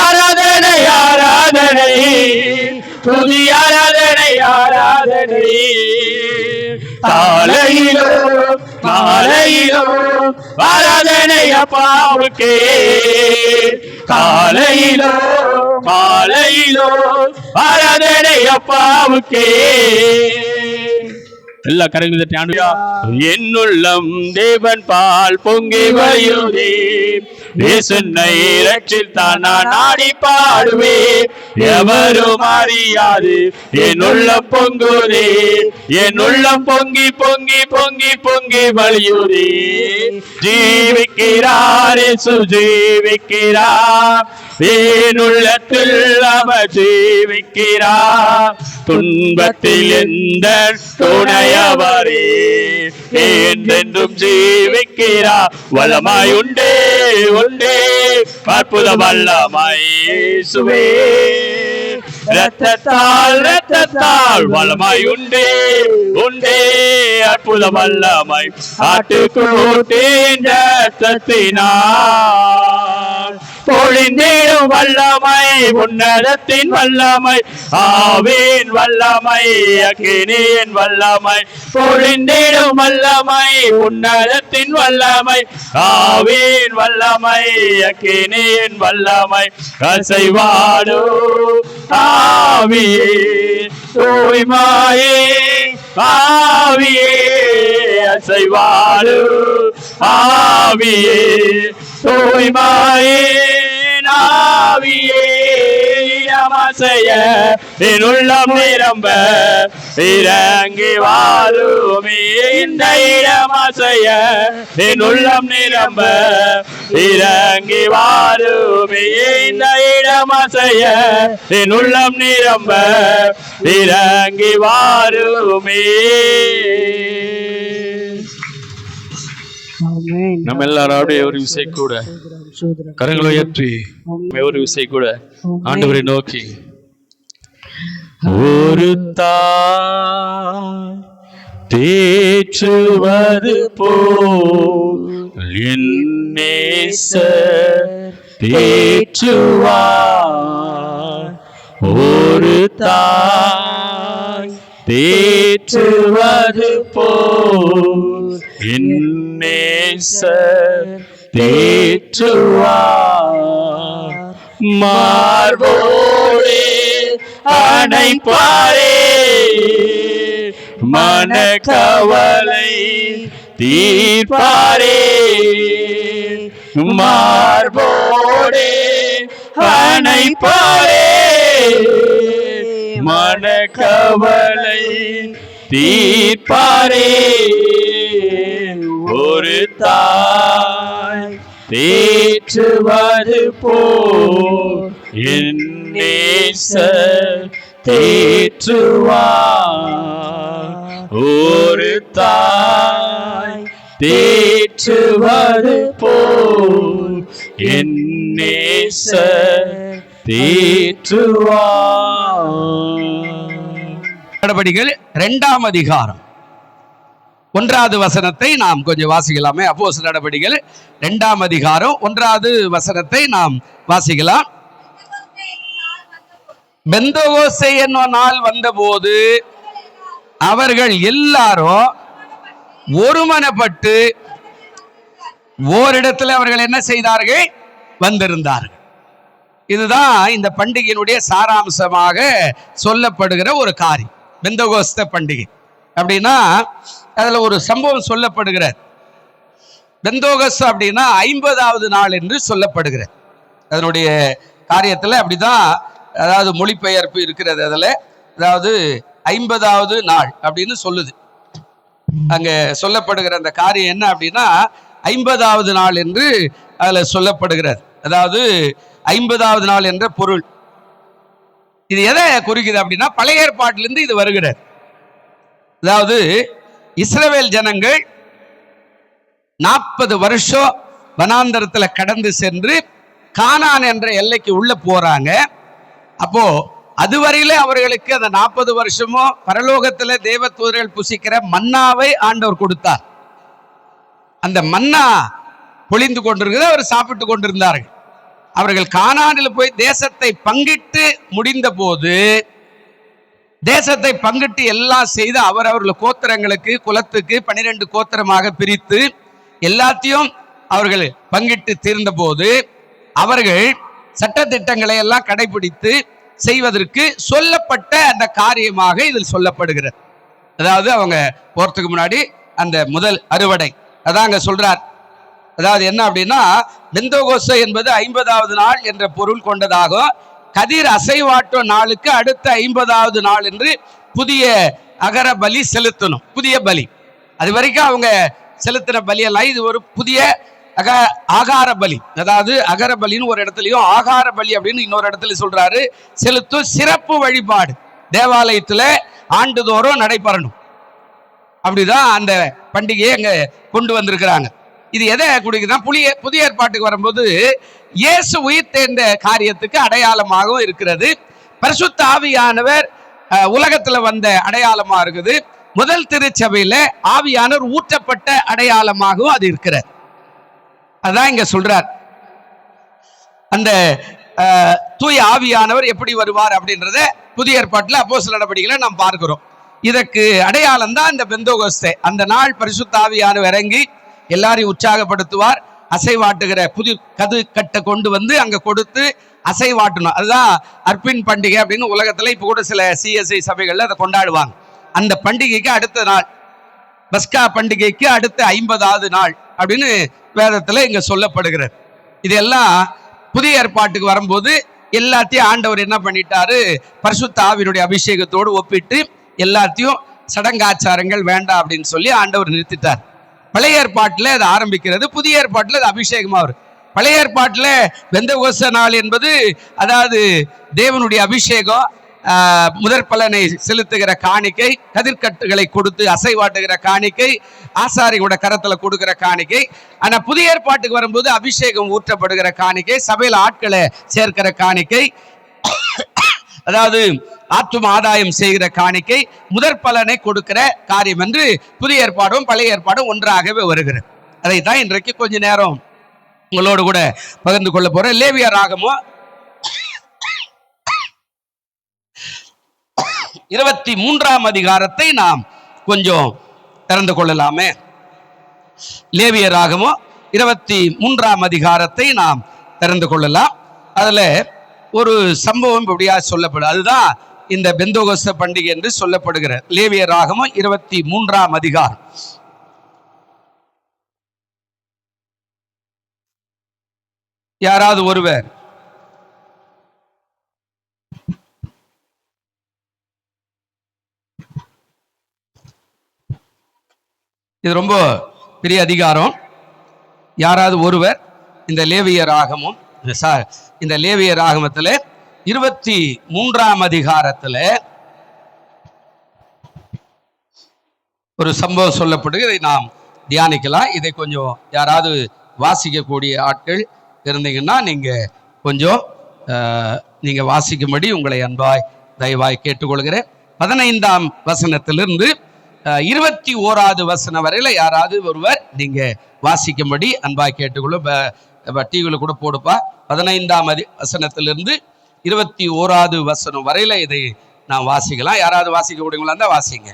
ஆராதனை ஆராதனை துதி ஆராதனை ஆராதனை. காலையிலோ மாலையிலோ ஆராதனை அப்பாவுக்கே. காலையிலோ மாலையிலோ ஆராதனை அப்பாவுக்கே. எல்லா கரங்களும் தட்டி என்னுள்ளம் தேவன் பால் பொங்கி வழியுதே. என்னை ரட்சித்தான் நான் ஆடி பாடுவேன். எவரும் அறியாது என் உள்ளம் பொங்குதே. என் உள்ளம் பொங்கி பொங்கி பொங்கி பொங்கி வழியுதே. ஜீவிக்கிறார் இயேசு ஜீவிக்கிறார். என் உள்ளத்தில் அவர் ஜீவிக்கிறார். துன்பத்தில் எந்த துணையவரே என்றென்றும் ஜீவிக்கிறார். வல்லமாய் உண்டே உண்டே அற்புத வல்லமாய் இயேசுவே. ரத்தத்தால் வல்லமாய் உண்டே உண்டே அற்புத வல்லமாய் ஆட்டுக்குட்டியின் ரத்தத்தினால் பொழிந்திடும் வல்லமை உன்னதத்தின் வல்லமை ஆவின் வல்லமை அக்கினியின் வல்லமை பொழிந்திடும் வல்லமை உன்னதத்தின் வல்லமை ஆவின் வல்லமை அக்கினியின் வல்லமை அசைவாடு ஆவியே தூய்மையே ஆவியே அசைவாடு ஆவியே தூய்மையே ஆவியே இடமாசைய என் உள்ளம் நிரம்ப இறங்கி வாழுமே. இந்த இடமாசைய என் உள்ளம் நிரம்ப இறங்கி வாழுமே. இந்த இடமாசைய என் உள்ளம் நிரம்ப இறங்கி வாழுமே. நம்ம எல்லாரும் அப்படியே ஒரு விசை கூட கரங்களை உயர்த்தி ஒரு விசை கூட ஆண்டவரை நோக்கி ஒரு தாய் தேற்றுவது போல் என் நேசர் தேற்றுவார். ஒரு தாய் தேற்றுவது போல் என் நேசர் தேற்றுவார். மார்போடே அணைப்பாரே மனக்கவலை தீர்ப்பாரே. மார்போடே அணைப்பாரே மனக்கவலை தீர்ப்பாரே. ஒரு தாய் தேற்றுவது போல் என் நேசர் தேற்றுவார். ஒரு தாய் தேற்றுவது போல் என் நேசர் தேற்றுவார். நடவடிக்கைகள் 2ஆம் அதிகாரம் 1வது வசனத்தை நாம் கொஞ்சம் வாசிக்கலாமே. அப்போஸ்தலர் நடவடிக்கைகள் 2ஆம் அதிகாரம் 1வது வசனத்தை நாம் வாசிக்கலாம். பெந்தகோஸ்தே என்னும் நாள் வந்தபோது அவர்கள் எல்லாரும் ஒருமனப்பட்டு ஓரிடத்தில் அவர்கள் என்ன செய்தார்கள்? வந்திருந்தார்கள். இதுதான் இந்த பண்டிகையினுடைய சாராம்சமாக சொல்லப்படுகிற ஒரு காரியம். பெந்தகோஸ்தே பண்டிகை அப்படின்னா அதுல ஒரு சம்பவம் சொல்லப்படுகிறது. பெந்தகோஸ்தே அப்படின்னா 50வது நாள் என்று சொல்லப்படுகிறது. அதனுடைய காரியத்துல அப்படிதான், அதாவது மொழிபெயர்ப்பு இருக்கிறது. அதுல அதாவது 50வது நாள் அப்படின்னு சொல்லுது. அங்க சொல்லப்படுகிற அந்த காரியம் என்ன அப்படின்னா 50வது நாள் என்று அதுல சொல்லப்படுகிறது. அதாவது 50வது நாள் என்ற பொருள். இது எதை குறிக்குது அப்படின்னா பழைய ஏற்பாட்டிலிருந்து இது வருகிறது. அதாவது இஸ்ரவேல் ஜனங்கள் 40 வருஷம் வனாந்தரத்துல கடந்து சென்று கானான் என்ற எல்லைக்கு உள்ள போறாங்க. அப்போ அதுவரையிலே அவர்களுக்கு அந்த 40 வருஷமும் பரலோகத்துல தேவதூதர்கள் புசிக்கிற மன்னாவை ஆண்டவர் கொடுத்தார். அந்த மன்னா பொழிந்து கொண்டிருக்கிறது, அவர் சாப்பிட்டு கொண்டிருந்தார்கள். அவர்கள் கானானில் போய் தேசத்தை பங்கிட்டு முடிந்த போது, தேசத்தை பங்கிட்டு எல்லாம் செய்து அவரவர்கள் கோத்திரங்களுக்கு குலத்துக்கு 12 கோத்திரமாக பிரித்து எல்லாத்தையும் அவர்கள் பங்கிட்டு தீர்ந்த போது அவர்கள் சட்டதிட்டங்களை எல்லாம் கடைபிடித்து செய்வதற்கு சொல்லப்பட்ட அந்த காரியமாக இதில் சொல்லப்படுகிறது. அதாவது அவங்க போறதுக்கு முன்னாடி அந்த முதல் அறுவடை அதான் அங்க சொல்றார். அதாவது என்ன அப்படின்னா பெந்தகோஸ்தே என்பது 50வது நாள் என்ற பொருள் கொண்டதாகும். கதிர் அசைவாட்டும் நாளுக்கு அடுத்த 50வது நாள் என்று புதிய அகர பலி செலுத்தணும். புதிய பலி அது வரைக்கும் அவங்க செலுத்தின பலியெல்லாம் இது ஒரு புதிய ஆகார பலி, அதாவது அகர பலின்னு ஒரு இடத்துலயும் ஆகார பலி அப்படின்னு இன்னொரு இடத்துல சொல்றாரு, செலுத்தும் சிறப்பு வழிபாடு தேவாலயத்துல ஆண்டுதோறும் நடைபெறணும். அப்படிதான் அந்த பண்டிகையை அங்க கொண்டு வந்திருக்கிறாங்க. இது எதை குடிக்குதான் புதிய ஏற்பாட்டுக்கு வரும்போது இயேசு உயிர் தேர்ந்த காரியத்துக்கு அடையாளமாகவும் இருக்கிறது. பரிசுத்த ஆவியானவர் உலகத்துல வந்த அடையாளமா இருக்குது. முதல் திருச்சபையில ஆவியானவர் ஊற்றப்பட்ட அடையாளமாகவும் அது இருக்கிறது. அதான் இங்க சொல்றார். அந்த தூய ஆவியானவர் எப்படி வருவார் அப்படின்றத புதிய ஏற்பாட்டுல அப்போஸ்தலர் நடவடிக்கைகளை நாம் பார்க்கிறோம். இதற்கு அடையாளம் தான் இந்த பெந்தோகோஸ்தே. அந்த நாள் பரிசுத்த ஆவியானவர் இறங்கி எல்லாரையும் உற்சாகப்படுத்துவார். அசைவாட்டுகிற புது கட்டை கொண்டு வந்து அங்க கொடுத்து அசைவாட்டணும். அதுதான் அர்ப்பின் பண்டிகை அப்படின்னு உலகத்துல இப்ப கூட சில சிஎஸ்ஐ சபைகள்ல அதை கொண்டாடுவாங்க. அந்த பண்டிகைக்கு அடுத்த நாள், பஸ்கா பண்டிகைக்கு அடுத்த 50வது நாள் அப்படின்னு வேதத்துல இங்க சொல்லப்படுகிறது. இதெல்லாம் புதிய ஏற்பாட்டுக்கு வரும்போது எல்லாத்தையும் ஆண்டவர் என்ன பண்ணிட்டாரு, பரிசுத்த ஆவியினுடைய அபிஷேகத்தோடு ஒப்பிட்டு எல்லாத்தையும் சடங்காச்சாரங்கள் வேண்டாம் அப்படின்னு சொல்லி ஆண்டவர் நிறுத்திட்டார். பழைய ஏற்பாட்டுல அது ஆரம்பிக்கிறது, புதிய ஏற்பாட்டுல அது அபிஷேகமா வரும். பழைய ஏற்பாட்டுல பெந்தகோஸ்தே நாள் என்பது அதாவது தேவனுடைய அபிஷேகம், முதற் பலனை செலுத்துகிற காணிக்கை, கதிர்கட்டுகளை கொடுத்து அசைவாட்டுகிற காணிக்கை, ஆசாரியோட கரத்துல கொடுக்கிற காணிக்கை. ஆனா புதிய ஏற்பாட்டுக்கு வரும்போது அபிஷேகம் ஊற்றப்படுகிற காணிக்கை, சபையில ஆட்களை சேர்க்கிற காணிக்கை, அதாவது ஆத்தும ஆதாயம் செய்கிற காணிக்கை, முதற் பலனை கொடுக்கிற காரியம் என்று புதிய ஏற்பாடும் பழைய ஏற்பாடும் ஒன்றாகவே வருகிறது. அதைத்தான் இன்றைக்கு கொஞ்ச நேரம் உங்களோடு கூட பகிர்ந்து கொள்ள போறேன். லேவியராகமம் 23ஆம் அதிகாரத்தை நாம் கொஞ்சம் திறந்து கொள்ளலாமே. லேவியராகமம் 23ஆம் அதிகாரத்தை நாம் திறந்து கொள்ளலாம். அதுல ஒரு சம்பவம் இப்படியா சொல்லப்படும். அதுதான் இந்த பெந்தோகோஸ்தே பண்டிகை என்று சொல்லப்படுகிற லேவியராகமம் 23ஆம் அதிகாரம். யாராவது ஒருவர் இது ரொம்ப பெரிய அதிகாரம். யாராவது ஒருவர் இந்த லேவியராகமம் இந்த லேவியராகமத்துல 23ஆம் அதிகாரத்துல ஒரு சம்பவம் சொல்லப்படுது. இதை நாம் தியானிக்கலாம். இதை கொஞ்சம் யாராவது வாசிக்கக்கூடிய ஆட்கள் இருந்தீங்கன்னா நீங்க கொஞ்சம் நீங்க வாசிக்கும்படி உங்களை அன்பாய் தயவாய் கேட்டுக்கொள்கிறேன். 15ஆம் வசனத்திலிருந்து 21வது வசனம் வரையில யாராவது ஒருவர் நீங்க வாசிக்கும்படி அன்பாய் கேட்டுக்கொள்ளும். டிவியில கூட போடுப்பா. 15ஆம் வசனத்திலிருந்து 21வது வசனம் வரையில இதை நான் வாசிக்கலாம். யாராவது வாசிக்க முடியுங்களா இருந்தா வாசிங்க.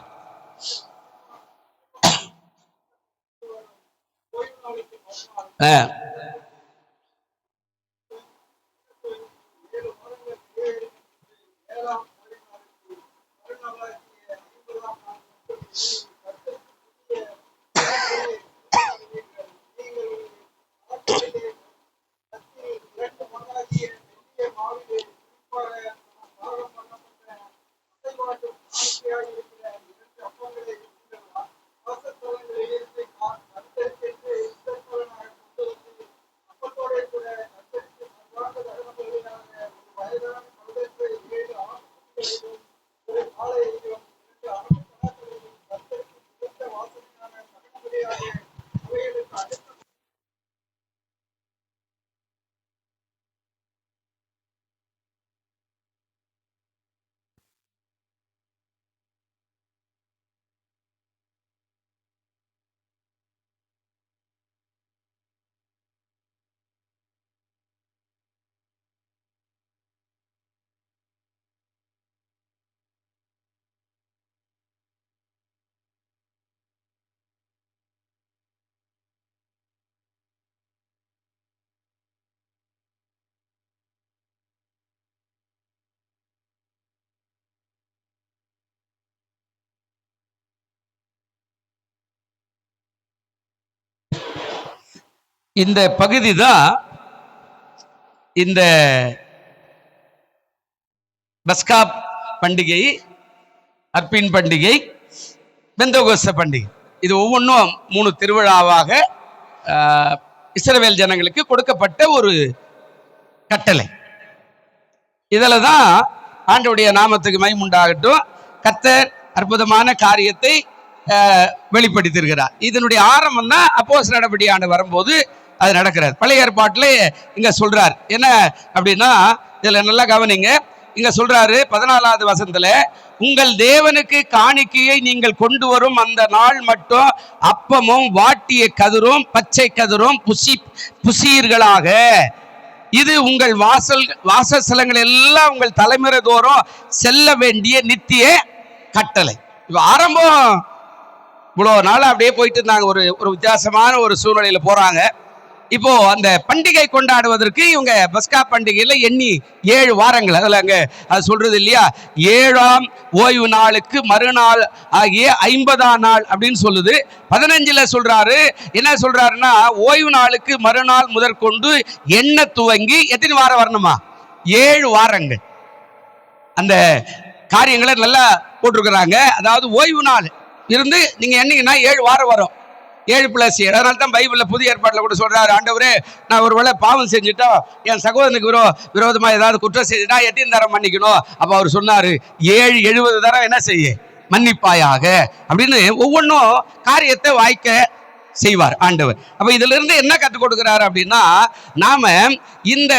இந்த பகுதி தான் இந்த பஸ்கா பண்டிகை, அர்ப்பின் பண்டிகை, பெந்தகோஸ்தே பண்டிகை. இது ஒவ்வொன்றும் 3 திருவிழாவாக இஸ்ரவேல் ஜனங்களுக்கு கொடுக்கப்பட்ட ஒரு கட்டளை. இதுல தான் ஆண்டவருடைய நாமத்துக்கு மகிமை உண்டாகட்டும், கர்த்தர் அற்புதமான காரியத்தை வெளிப்படுத்தியிருக்கிறார். இதனுடைய ஆரம்பம் தான் அப்போஸ்தலர் நடபடி ஆண்டு வரும்போது அது நடக்கிறது. பழைய ஏற்பாட்டிலே இங்க சொல்றார் என்ன அப்படின்னா, இதுல நல்லா கவனிங்க. இங்க சொல்றாரு 14வது வசனத்துல, உங்கள் தேவனுக்கு காணிக்கையை நீங்கள் கொண்டு வரும் அந்த நாள் மட்டும் அப்பமும் வாட்டிய கதிரும் பச்சை கதிரும் புசீர்களாக, இது உங்கள் வாசஸ்தலங்கள் எல்லாம் உங்கள் தலைமுறை தோறும் செல்ல வேண்டிய நித்திய கட்டளை. இப்ப ஆரம்பம் இவ்வளவு நாள் அப்படியே போயிட்டு இருந்தாங்க, ஒரு வித்தியாசமான ஒரு சூழ்நிலையில போறாங்க. இப்போ அந்த பண்டிகை கொண்டாடுவதற்கு இவங்க பஸ்கா பண்டிகையில எண்ணி 7 வாரங்கள், அதுல அங்க அது சொல்றது இல்லையா, 7ஆம் ஓய்வு நாளுக்கு மறுநாள் ஆகிய 50ஆம் நாள் அப்படின்னு சொல்லுது. 15ல சொல்றாரு, என்ன சொல்றாருன்னா, ஓய்வு நாளுக்கு மறுநாள் முதற்கொண்டு எண்ண துவங்கி எத்தனை வாரம் வரணுமா, 7 வாரங்கள். அந்த காரியங்களை நல்லா போட்டிருக்கிறாங்க. அதாவது ஓய்வு நாள் இருந்து நீங்க என்னீங்கன்னா 7 வாரம் வரும், 7+7. அதனால தான் பைபிள்ல புதிய ஏற்பாட்டில் கூட சொல்றாரு, ஆண்டவரே நான் ஒருவேளை பாவம் செஞ்சுட்டா, என் சகோதரனுக்கு விரோதமா ஏதாவது குற்றம் செஞ்சுட்டா எத்தனை தரம் மன்னிக்கணும்? அப்ப அவர் சொன்னாரு 70 தரம் என்ன செய்ய மன்னிப்பாயாக அப்படின்னு ஒவ்வொன்றும் காரியத்தை வாய்க்க செய்வார் ஆண்டவர். அப்ப இதுல இருந்து என்ன கற்றுக் கொடுக்கிறாரு அப்படின்னா, நாம இந்த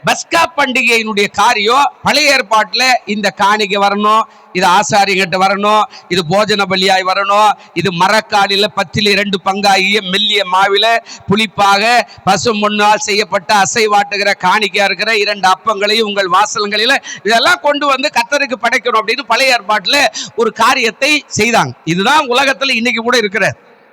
பஸ்கா பண்டிகையினுடைய காரியம் பழைய ஏற்பாட்டுல இந்த காணிக்கை வரணும், இது ஆசாரியங்கிட்ட வரணும், இது போஜன பலியாய் வரணும், இது மரக்காலில 10 பங்காகிய மெல்லிய மாவில புளிப்பாக பசு முன்னால் செய்யப்பட்ட அசைவாட்டுகிற காணிக்கையா இருக்கிற 2 அப்பங்களையும் உங்கள் வாசல்களில இதெல்லாம் கொண்டு வந்து கர்த்தருக்கு படைக்கணும் அப்படின்னு பழைய ஏற்பாட்டுல ஒரு காரியத்தை செய்தாங்க. இதுதான் உலகத்துல இன்னைக்கு கூட இருக்கிற,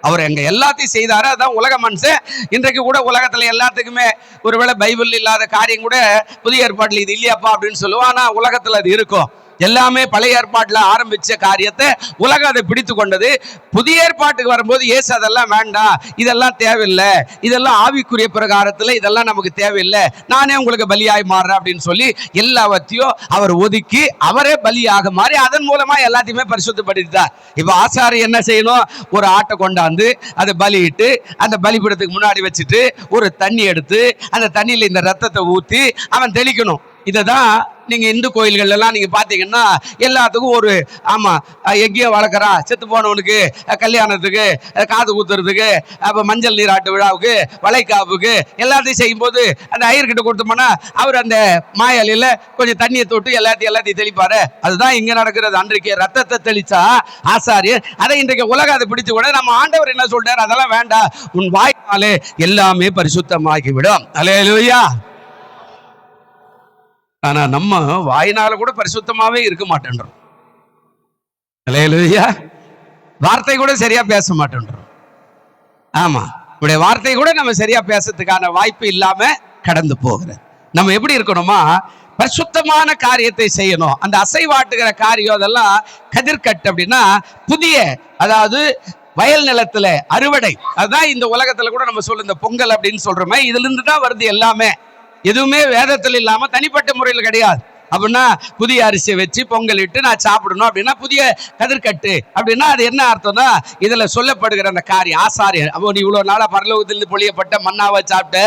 அவர் எங்க எல்லாத்தையும் செய்தாரு, அதான் உலக மனுஷன். இன்றைக்கு கூட உலகத்துல எல்லாத்துக்குமே ஒருவேளை பைபிள் இல்லாத காரியம் கூட புதிய ஏற்பாட்டில் இது இல்லையாப்பா அப்படின்னு சொல்லுவோம். ஆனா உலகத்துல அது இருக்கும். எல்லாமே பழைய ஏற்பாட்டுல ஆரம்பிச்ச காரியத்தை உலகம் அதை பிடித்து கொண்டது. புதிய ஏற்பாட்டுக்கு வரும்போது இயேசு அதெல்லாம் வேண்டாம், இதெல்லாம் தேவையில்லை, இதெல்லாம் ஆவிக்குரிய பிரகாரத்துல இதெல்லாம் நமக்கு தேவையில்லை, நானே உங்களுக்கு பலியாய் மாறுறேன் அப்படின்னு சொல்லி எல்லாவற்றையும் அவர் ஒதுக்கி அவரே பலியாக மாறி அதன் மூலமா எல்லாத்தையுமே பரிசுத்தப்படுத்திட்டார். இப்ப ஆசாரி என்ன செய்யணும், ஒரு ஆட்டை கொண்டாந்து அதை பலியிட்டு அந்த பலிபீடத்துக்கு முன்னாடி வச்சுட்டு ஒரு தண்ணி எடுத்து அந்த தண்ணியில இந்த ரத்தத்தை ஊத்தி அவன் தெளிக்கணும். இததான் நீங்க இந்து கோயில்கள் எல்லாம் நீங்க பாத்தீங்கன்னா எல்லாத்துக்கும் ஒரு எங்கேயோ வளர்க்குறான், செத்து போனவனுக்கு கல்யாணத்துக்கு, காது குத்துறதுக்கு, அப்ப மஞ்சள் நீராட்டு விழாவுக்கு, வளைக்காப்புக்கு எல்லாத்தையும் செய்யும் போது அந்த ஐயர்கிட்ட கொடுத்தோம்னா அவர் அந்த மாயாலில கொஞ்சம் தண்ணியை தொட்டு எல்லாத்தையும் தெளிப்பாரு. அதுதான் இங்க நடக்கிறது. அன்றைக்கு ரத்தத்தை தெளிச்சா ஆசாரியர், அதை இன்றைக்கு உலகம் அதை பிடிச்சு கூட நம்ம ஆண்டவர் என்ன சொல்றாரு, அதெல்லாம் வேண்டாம், உன் வாய்னாலே எல்லாமே பரிசுத்தமாகிவிடும். அல்லேலூயா. ஆனா நம்ம வாயினால கூட பரிசுத்தமாவே இருக்க மாட்டேன்றோம். அல்லேலூயா. வார்த்தை கூட சரியா பேச மாட்டேன்றோம். ஆமா, இப்படி வார்த்தை கூட நம்ம சரியா பேசுறதுக்கான வாய்ப்பு இல்லாம கடந்து போகிறது. நம்ம எப்படி இருக்கணுமா, பரிசுத்தமான காரியத்தை செய்யணும். அந்த அசைவாட்டுகிற காரியம் அதெல்லாம் கதிர்கட்டு அப்படின்னா புதிய, அதாவது வயல் நிலத்துல அறுவடை. அதுதான் இந்த உலகத்துல கூட நம்ம சொல்ல இந்த பொங்கல் அப்படின்னு சொல்றோமே, இதுல இருந்து தான் வருது எல்லாமே. எதுவுமே வேதத்தில் இல்லாம தனிப்பட்ட முறையில் கிடையாது. அப்படின்னா புதிய அரிசியை வச்சு பொங்கல் இட்டு நான் சாப்பிடணும் அப்படின்னா புதிய கதிர்கட்டு அப்படின்னா அது என்ன அர்த்தம்னா, இதுல சொல்லப்படுகிற அந்த காரியம் ஆசாரியர். அப்போ நீ இவ்வளவு நாளா பரலோகத்திலிருந்து பொழியப்பட்ட மன்னாவை சாப்பிட்ட,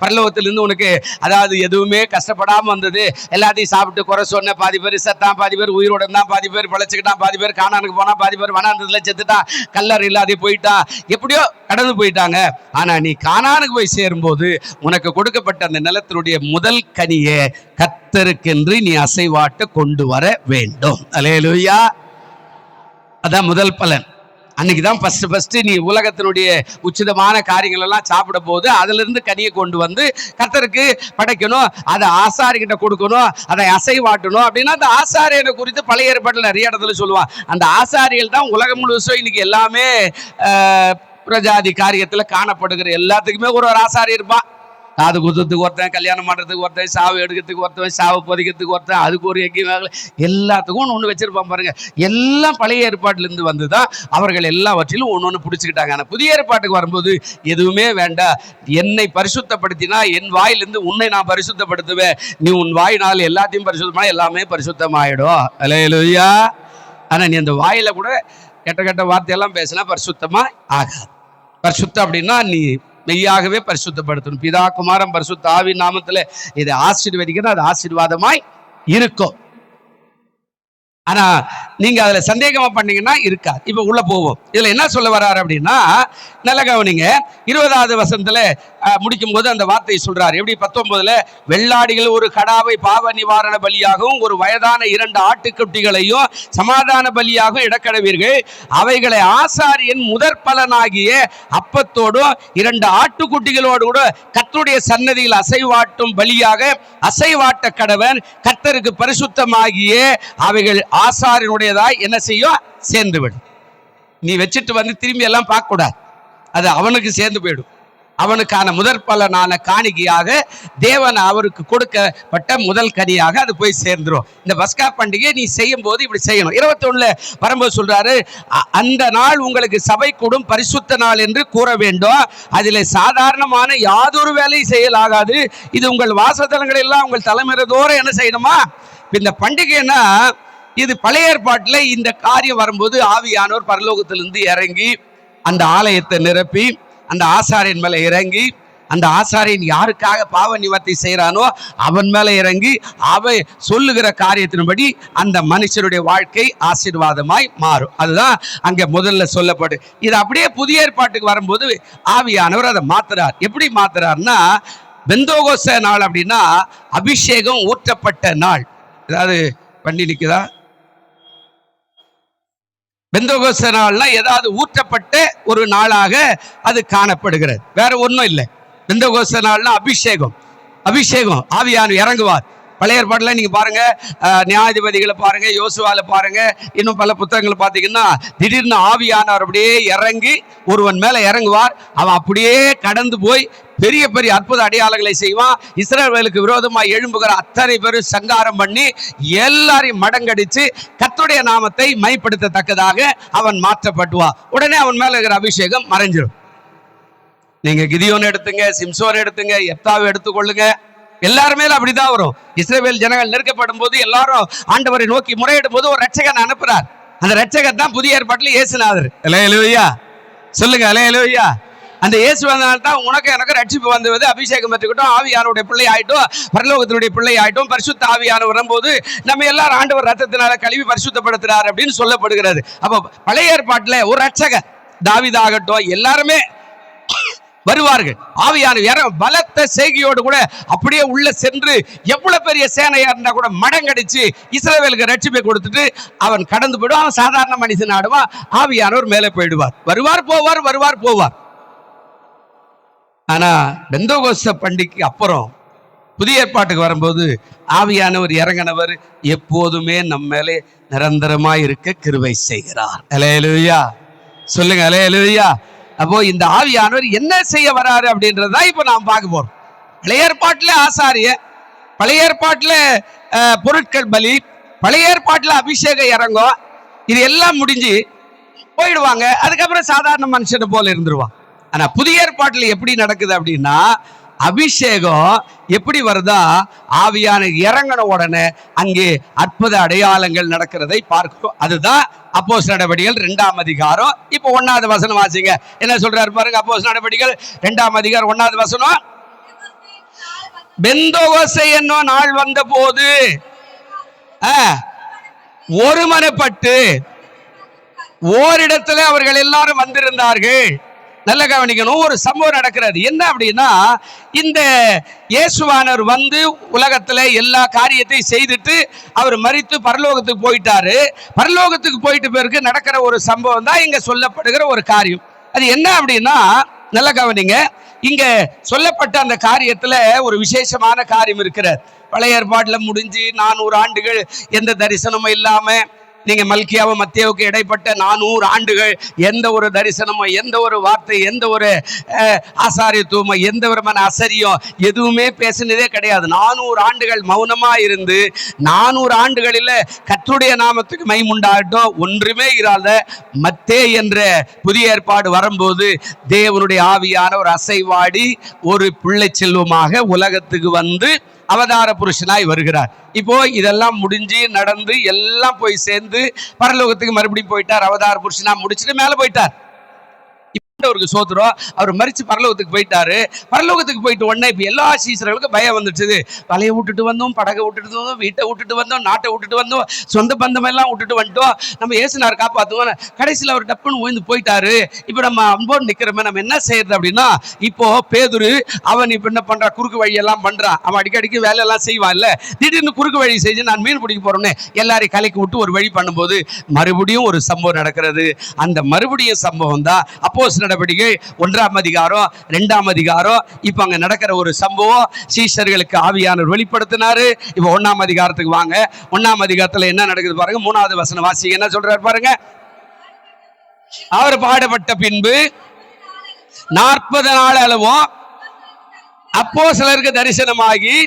பரலோகத்திலிருந்து உனக்கு அதாவது எதுவுமே கஷ்டப்படாம வந்தது, எல்லாத்தையும் சாப்பிட்டு குறை சொன்ன, பாதி பேர் செத்தான், பாதி பேர் உயிரோட இருந்தான், பாதி பேர் பழச்சுக்கிட்டான், பாதி பேர் காணானுக்கு போனா, பாதி பேர் வனாந்தத்துல செத்துட்டான், கல்லர் இல்லாதே போயிட்டான், எப்படியோ கடந்து போயிட்டாங்க. ஆனா நீ கானானுக்கு போய் சேரும்போது உனக்கு கொடுக்கப்பட்ட அந்த நிலத்தினுடைய முதல் கனியை கர்த்தருக்கென்று நீ அசைவாட்ட கொண்டு வர வேண்டும். அல்லேலூயா. அதான் முதல் பலன். அன்னைக்குதான் ஃபர்ஸ்ட் நீ உலகத்தினுடைய உச்சிதமான காரியங்கள் எல்லாம் சாப்பிட போது அதுல இருந்து கனியை கொண்டு வந்து கர்த்தருக்கு படைக்கணும், அதை ஆசாரிகிட்ட கொடுக்கணும், அதை அசைவாட்டணும் அப்படின்னா அந்த ஆசாரியனை குறித்து பழைய ஏற்பாட்டில் நிறைய இடத்துல சொல்லுவான். அந்த ஆசாரியர்கள் தான் உலகம் முழுசும் இன்னைக்கு எல்லாமே பிரஜாதி காரியத்துல காணப்படுகிற எல்லாத்துக்குமே ஒரு ஆசாரி இருப்பான். காது குத்துறதுக்கு ஒருத்தன், கல்யாணம் பண்ணுறதுக்கு ஒருத்தன், சாவு எடுக்கிறதுக்கு ஒருத்தன், சாவு பொதிக்கிறதுக்கு ஒருத்தன், அதுக்கு ஒரு எங்கேயும் எல்லாத்துக்கும் ஒன்று வச்சிருப்பான் பாருங்க. எல்லாம் பழைய ஏற்பாட்டிலேருந்து வந்து தான் அவர்கள் எல்லாவற்றிலும் ஒன்று பிடிச்சிக்கிட்டாங்க. ஆனால் புதிய ஏற்பாட்டுக்கு வரும்போது எதுவுமே வேண்டாம், என்னை பரிசுத்தப்படுத்தினா என் வாயிலிருந்து உன்னை நான் பரிசுத்தப்படுத்துவேன், நீ உன் வாயினால் எல்லாத்தையும் பரிசுத்தமாக எல்லாமே பரிசுத்தமாயிடும். அல்லேலூயா. ஆனால் நீ அந்த வாயில கூட கெட்ட வார்த்தையெல்லாம் பேசினா பரிசுத்தமா ஆகாது. பரிசுத்தம் அப்படின்னா நீ மெய்யாகவே பரிசுத்தப்படுத்தணும். பிதா குமாரன் பரிசுத்த ஆவி நாமத்துல இதை ஆசீர்வதிக்கணும், அது ஆசீர்வாதமாய் இருக்கும். ஆனா நீங்க அதுல சந்தேகமா பண்ணீங்கன்னா இருக்காது. இப்ப உள்ள போவோம். இதுல என்ன சொல்ல வர்றாரு அப்படின்னா, நல்ல கவனிங்க. 20வது வசனத்துல முடிக்கும் போது அந்த வார்த்தையை சொல்றாரு. எப்படி? 19ல வெள்ளாடிகள் ஒரு கடாவை பாவ நிவாரண பலியாகவும் ஒரு வயதான 2 ஆட்டுக்குட்டிகளையும் சமாதான பலியாகவும் இடக்கடவீர்கள். அவைகளை ஆசாரியன் முதற் பலனாகிய அப்பத்தோடும் 2 ஆட்டுக்குட்டிகளோடு கூட கர்த்தருடைய சன்னதியில் அசைவாட்டும் பலியாக அசைவாட்ட கடவன். கர்த்தருக்கு பரிசுத்தமாகிய அவைகள் ஆசாரியனுடையதாய் என்ன செய்யும்? சேர்ந்து விடும். நீ வச்சுட்டு வந்து திரும்பி எல்லாம் பார்க்க கூடாது, அது அவனுக்கு சேர்ந்து போயிடும். அவனுக்கான முதற் பலனான காணிக்கையாக தேவன் அவருக்கு கொடுக்கப்பட்ட முதல் கனியாக அது போய் சேர்ந்துடும். இந்த பஸ்கா பண்டிகை நீ செய்யும் போது இப்படி செய்யணும். 21ல வரும்போது சொல்றாரு, அந்த நாள் உங்களுக்கு சபை கூடும் பரிசுத்த நாள் என்று கூற வேண்டும். அதில் சாதாரணமான யாதொரு வேலையும் செய்யலாகாது. இது உங்கள் வாசத்தலங்கள் எல்லாம் உங்கள் தலைமுறைதோற என்ன செய்யணுமா? இந்த பண்டிகைன்னா இது பழைய ஏற்பாட்டில் இந்த காரியம் வரும்போது ஆவியானோர் பரலோகத்திலிருந்து இறங்கி அந்த ஆலயத்தை நிரப்பி அந்த ஆசாரியன் மேல இறங்கி, அந்த ஆசாரியன் யாருக்காக பாவ நிவர்த்தி செய்யறானோ அவன் மேல இறங்கி அவன் சொல்லுகிற காரியத்தின்படி அந்த மனுஷனுடைய வாழ்க்கை ஆசீர்வாதமாய் மாறும். அதுதான் அங்க முதல்ல சொல்லப்படு. இது அப்படியே புதிய ஏற்பாட்டுக்கு வரும்போது ஆவியானவர் அதை மாத்துறார். எப்படி மாத்துறாருன்னா, பெந்தோகோஸ்தே நாள் அப்படின்னா அபிஷேகம் ஊற்றப்பட்ட நாள். ஏதாவது வண்டி நிக்குதா? பெந்தோகோஸ்தே நாள்னா ஏதாவது ஊற்றப்பட்ட ஒரு நாளாக அது காணப்படுகிறது, வேற ஒன்றும் இல்லை. பெந்தோகோஸ்தே நாள்னா அபிஷேகம். அபிஷேகம் ஆவியானவர் இறங்குவார். பழைய ஏற்பாடுல நீங்க பாருங்க, நியாயாதிபதிகளை பாருங்க, யோசுவால பாருங்க, இன்னும் பல புத்தகங்களை பார்த்தீங்கன்னா திடீர்னு ஆவியானவர் அப்படியே இறங்கி ஒருவன் மேல இறங்குவார். அவன் அப்படியே கடந்து போய் பெரிய பெரிய அற்புத அடையாளங்களை செய்வான். இஸ்ரவேலுக்கு விரோதமாக எழும்புகிற அத்தனை பேரும் சங்காரம் பண்ணி எல்லாரையும் மடங்கடிச்சு கர்த்தருடைய நாமத்தை மைப்படுத்தத்தக்கதாக அவன் மாற்றப்பட்டுவான். உடனே அவன் மேல இருக்கிற அபிஷேகம் மறைஞ்சிடும். நீங்க கிதியோன் எடுத்துங்க, சிம்சோன் எடுத்துங்க, எப்தாவை எடுத்துக்கொள்ளுங்க, எல்லாருமே அப்படிதான் வரும். இஸ்ரவேல் ஜனங்கள் நெருக்கப்படும் போது எல்லாரும் ஆண்டவரை நோக்கி முறையிடும் போது ஒரு ரட்சகன் அனுப்புறார். அந்த ரட்சகன் தான் புதிய ஏற்பாட்டில் இயேசுநாதர். அல்லேலூயா சொல்லுங்க, அல்லேலூயா. அந்த இயேசு வந்தனால தான் உனக்கு எனக்கு ரட்சிப்பு வந்தது. அபிஷேகம் பெற்றுக்கிட்டோம், ஆவியானவருடைய பிள்ளை ஆயிட்டோம், பரலோகத்தினுடைய பிள்ளை ஆயிட்டோம். பரிசுத்த ஆவியானவர் வரும்போது நம்ம எல்லாரும் ஆண்டவர் ரத்தத்தினால கழுவி பரிசுத்தப்படுத்துறார் அப்படின்னு சொல்லப்படுகிறது. அப்போ பழைய ஏற்பாட்டில் ஒரு ரட்சகர் தாவீதாகட்டும் எல்லாருமே வருவார்கள். ஆவியான பலத்த செய்கையோடு கூட அப்படியே உள்ள சென்று எவ்வளவு பெரிய சேனையா இருந்தா கூட மடங்கடிச்சு இஸ்ரவேலுக்கு ரட்சிப்பை கொடுத்துட்டு அவன் கடந்து போயிடுவான். அவன் சாதாரண மனுஷன் ஆடுவான், ஆவியானவர் மேலே போயிடுவார். வருவார் போவார், வருவார் போவார். ஆனா பெந்தோகோஸ்தே பண்டிகைக்கு அப்புறம் புதிய ஏற்பாட்டுக்கு வரும்போது ஆவியானவர் இறங்கினவர் எப்போதுமே நம்ம மேலே நிரந்தரமாய் இருக்க கிருபை செய்கிறார். அல்லேலூயா சொல்லுங்க, அல்லேலூயா. அப்போ இந்த ஆவியானவர் என்ன செய்ய வராரு அப்படின்றதா இப்ப நாம் பார்க்க போறோம். பழைய ஏற்பாட்டுல ஆசாரிய, பழைய ஏற்பாட்டுல பொருட்கள் பலி, பழைய ஏற்பாட்டுல அபிஷேகம் இறங்கும், இது எல்லாம் முடிஞ்சு போயிடுவாங்க. அதுக்கப்புறம் சாதாரண மனுஷனை போல இருந்துருவான். ஆனா புதிய ஏற்பாட்டுல எப்படி நடக்குது அப்படின்னா, அபிஷேகம் எப்படி வருதா, ஆவியான இறங்கின உடனே அங்கே அற்புத அடையாளங்கள் நடக்கிறதை பார்க்கிறோம். அதுதான் அப்போஸ்தலர் நடவடிக்கைகள் 2ஆம் அதிகாரம். இப்போ 1வது வசனம் வாசிங்க. என்ன சொல்றாரு பாருங்க. அப்போஸ்தலர் நடவடிக்கைகள் 2ஆம் அதிகாரம் 1வது வசனம். பெந்தோகோஸ்தே என்னும் நாள் வந்த போது ஒருமனப்பட்டு ஓரிடத்துல அவர்கள் எல்லாரும் வந்திருந்தார்கள். நல்ல கவனிக்கணும், ஒரு சம்பவம் நடக்கிறது. என்ன அப்படின்னா, இந்த இயேசுவானவர் வந்து உலகத்துல எல்லா காரியத்தையும் செய்துட்டு அவர் மரித்து பரலோகத்துக்கு போயிட்டாரு. பரலோகத்துக்கு போயிட்டு பிறகு நடக்கிற ஒரு சம்பவம் தான் இங்க சொல்லப்படுகிற ஒரு காரியம். அது என்ன அப்படின்னா, நல்ல கவனிங்க, இங்க சொல்லப்பட்ட அந்த காரியத்துல ஒரு விசேஷமான காரியம் இருக்கிறது. பழைய ஏற்பாட்டுல முடிஞ்சு 400 ஆண்டுகள் எந்த தரிசனமும் இல்லாம, நீங்க மல்கியாவும் மத்தேயுவுக்கு இடைப்பட்ட 400 ஆண்டுகள் எந்த ஒரு தரிசனமும், எந்த ஒரு வார்த்தை, எந்த ஒரு ஆசாரியத்துவமும், எந்த விதமான அசரியும் எதுவுமே பேசினதே கிடையாது. 400 ஆண்டுகள் மௌனமா இருந்து 400 ஆண்டுகளில் கர்த்தருடைய நாமத்துக்கு மகிமையுண்டாகட்டும் ஒன்றுமே இராத மத்தேயு என்ற புதிய ஏற்பாடு வரும்போது தேவனுடைய ஆவியான ஒரு அசைவாடி ஒரு பிள்ளை செல்வமாக உலகத்துக்கு வந்து அவதார புருஷனாய் வருகிறார். இப்போ இதெல்லாம் முடிஞ்சு நடந்து எல்லாம் போய் சேர்ந்து பரலோகத்துக்கு மறுபடியும் போயிட்டார். அவதார புருஷனா முடிச்சுட்டு மேல போயிட்டார். ஆண்டவருக்கு சோத்திரம். அவர் மரிச்சு பரலோகத்துக்கு போயிட்டாரு. பரலோகத்துக்கு போயிட்டு உடனே இப்ப எல்லா சீசர்களுக்கும் பயம் வந்துடுச்சு. வலையை விட்டுட்டு வந்தோம், படகை விட்டுட்டு வந்தோம், வீட்டை விட்டுட்டு வந்தோம், நாட்டை விட்டுட்டு வந்தோம், சொந்த பந்தம் எல்லாம் விட்டுட்டு வந்துட்டோம், நம்ம ஏசுனார் காப்பாத்துவோம். கடைசியில் அவர் டப்புன்னு ஓய்ந்து போயிட்டாரு. இப்ப நம்ம அன்போடு நிக்கிறோமே, நம்ம என்ன செய்யறது அப்படின்னா, இப்போ பேதுரு அவன் இப்ப என்ன பண்றான், குறுக்கு வழியெல்லாம் பண்றான். அவன் அடிக்கடிக்கு வேலையெல்லாம் செய்வான் இல்ல. திடீர்னு குறுக்கு வழி செஞ்சு நான் மீன் பிடிக்க போறேன்னு எல்லாரையும் கலைக்கு விட்டு ஒரு வழி பண்ணும்போது மறுபடியும் ஒரு சம்பவம் நடக்கிறது. அந்த மறுபடியும் சம்பவம் தான் அப்போஸ்தலர் நடவடிக்கை 1ஆம் அதிகாரம் 2ஆம் அதிகாரம். இப்ப அங்க நடக்கிற ஒரு சம்பவம் சீஷர்களுக்கு ஆவியானவர் வெளிப்படுத்தினாரு. இப்ப 1ஆம் அதிகாரத்துக்கு வாங்க. 1ஆம் அதிகாரத்துல என்ன நடக்குது பாருங்க. 3வது வசனம் வாசிங்க. என்ன சொல்றாரு பாருங்க. அவர் பாடுபட்ட பின்பு 40 நாள் அளவும் அப்போஸ்தலருக்கு தரிசனமாகி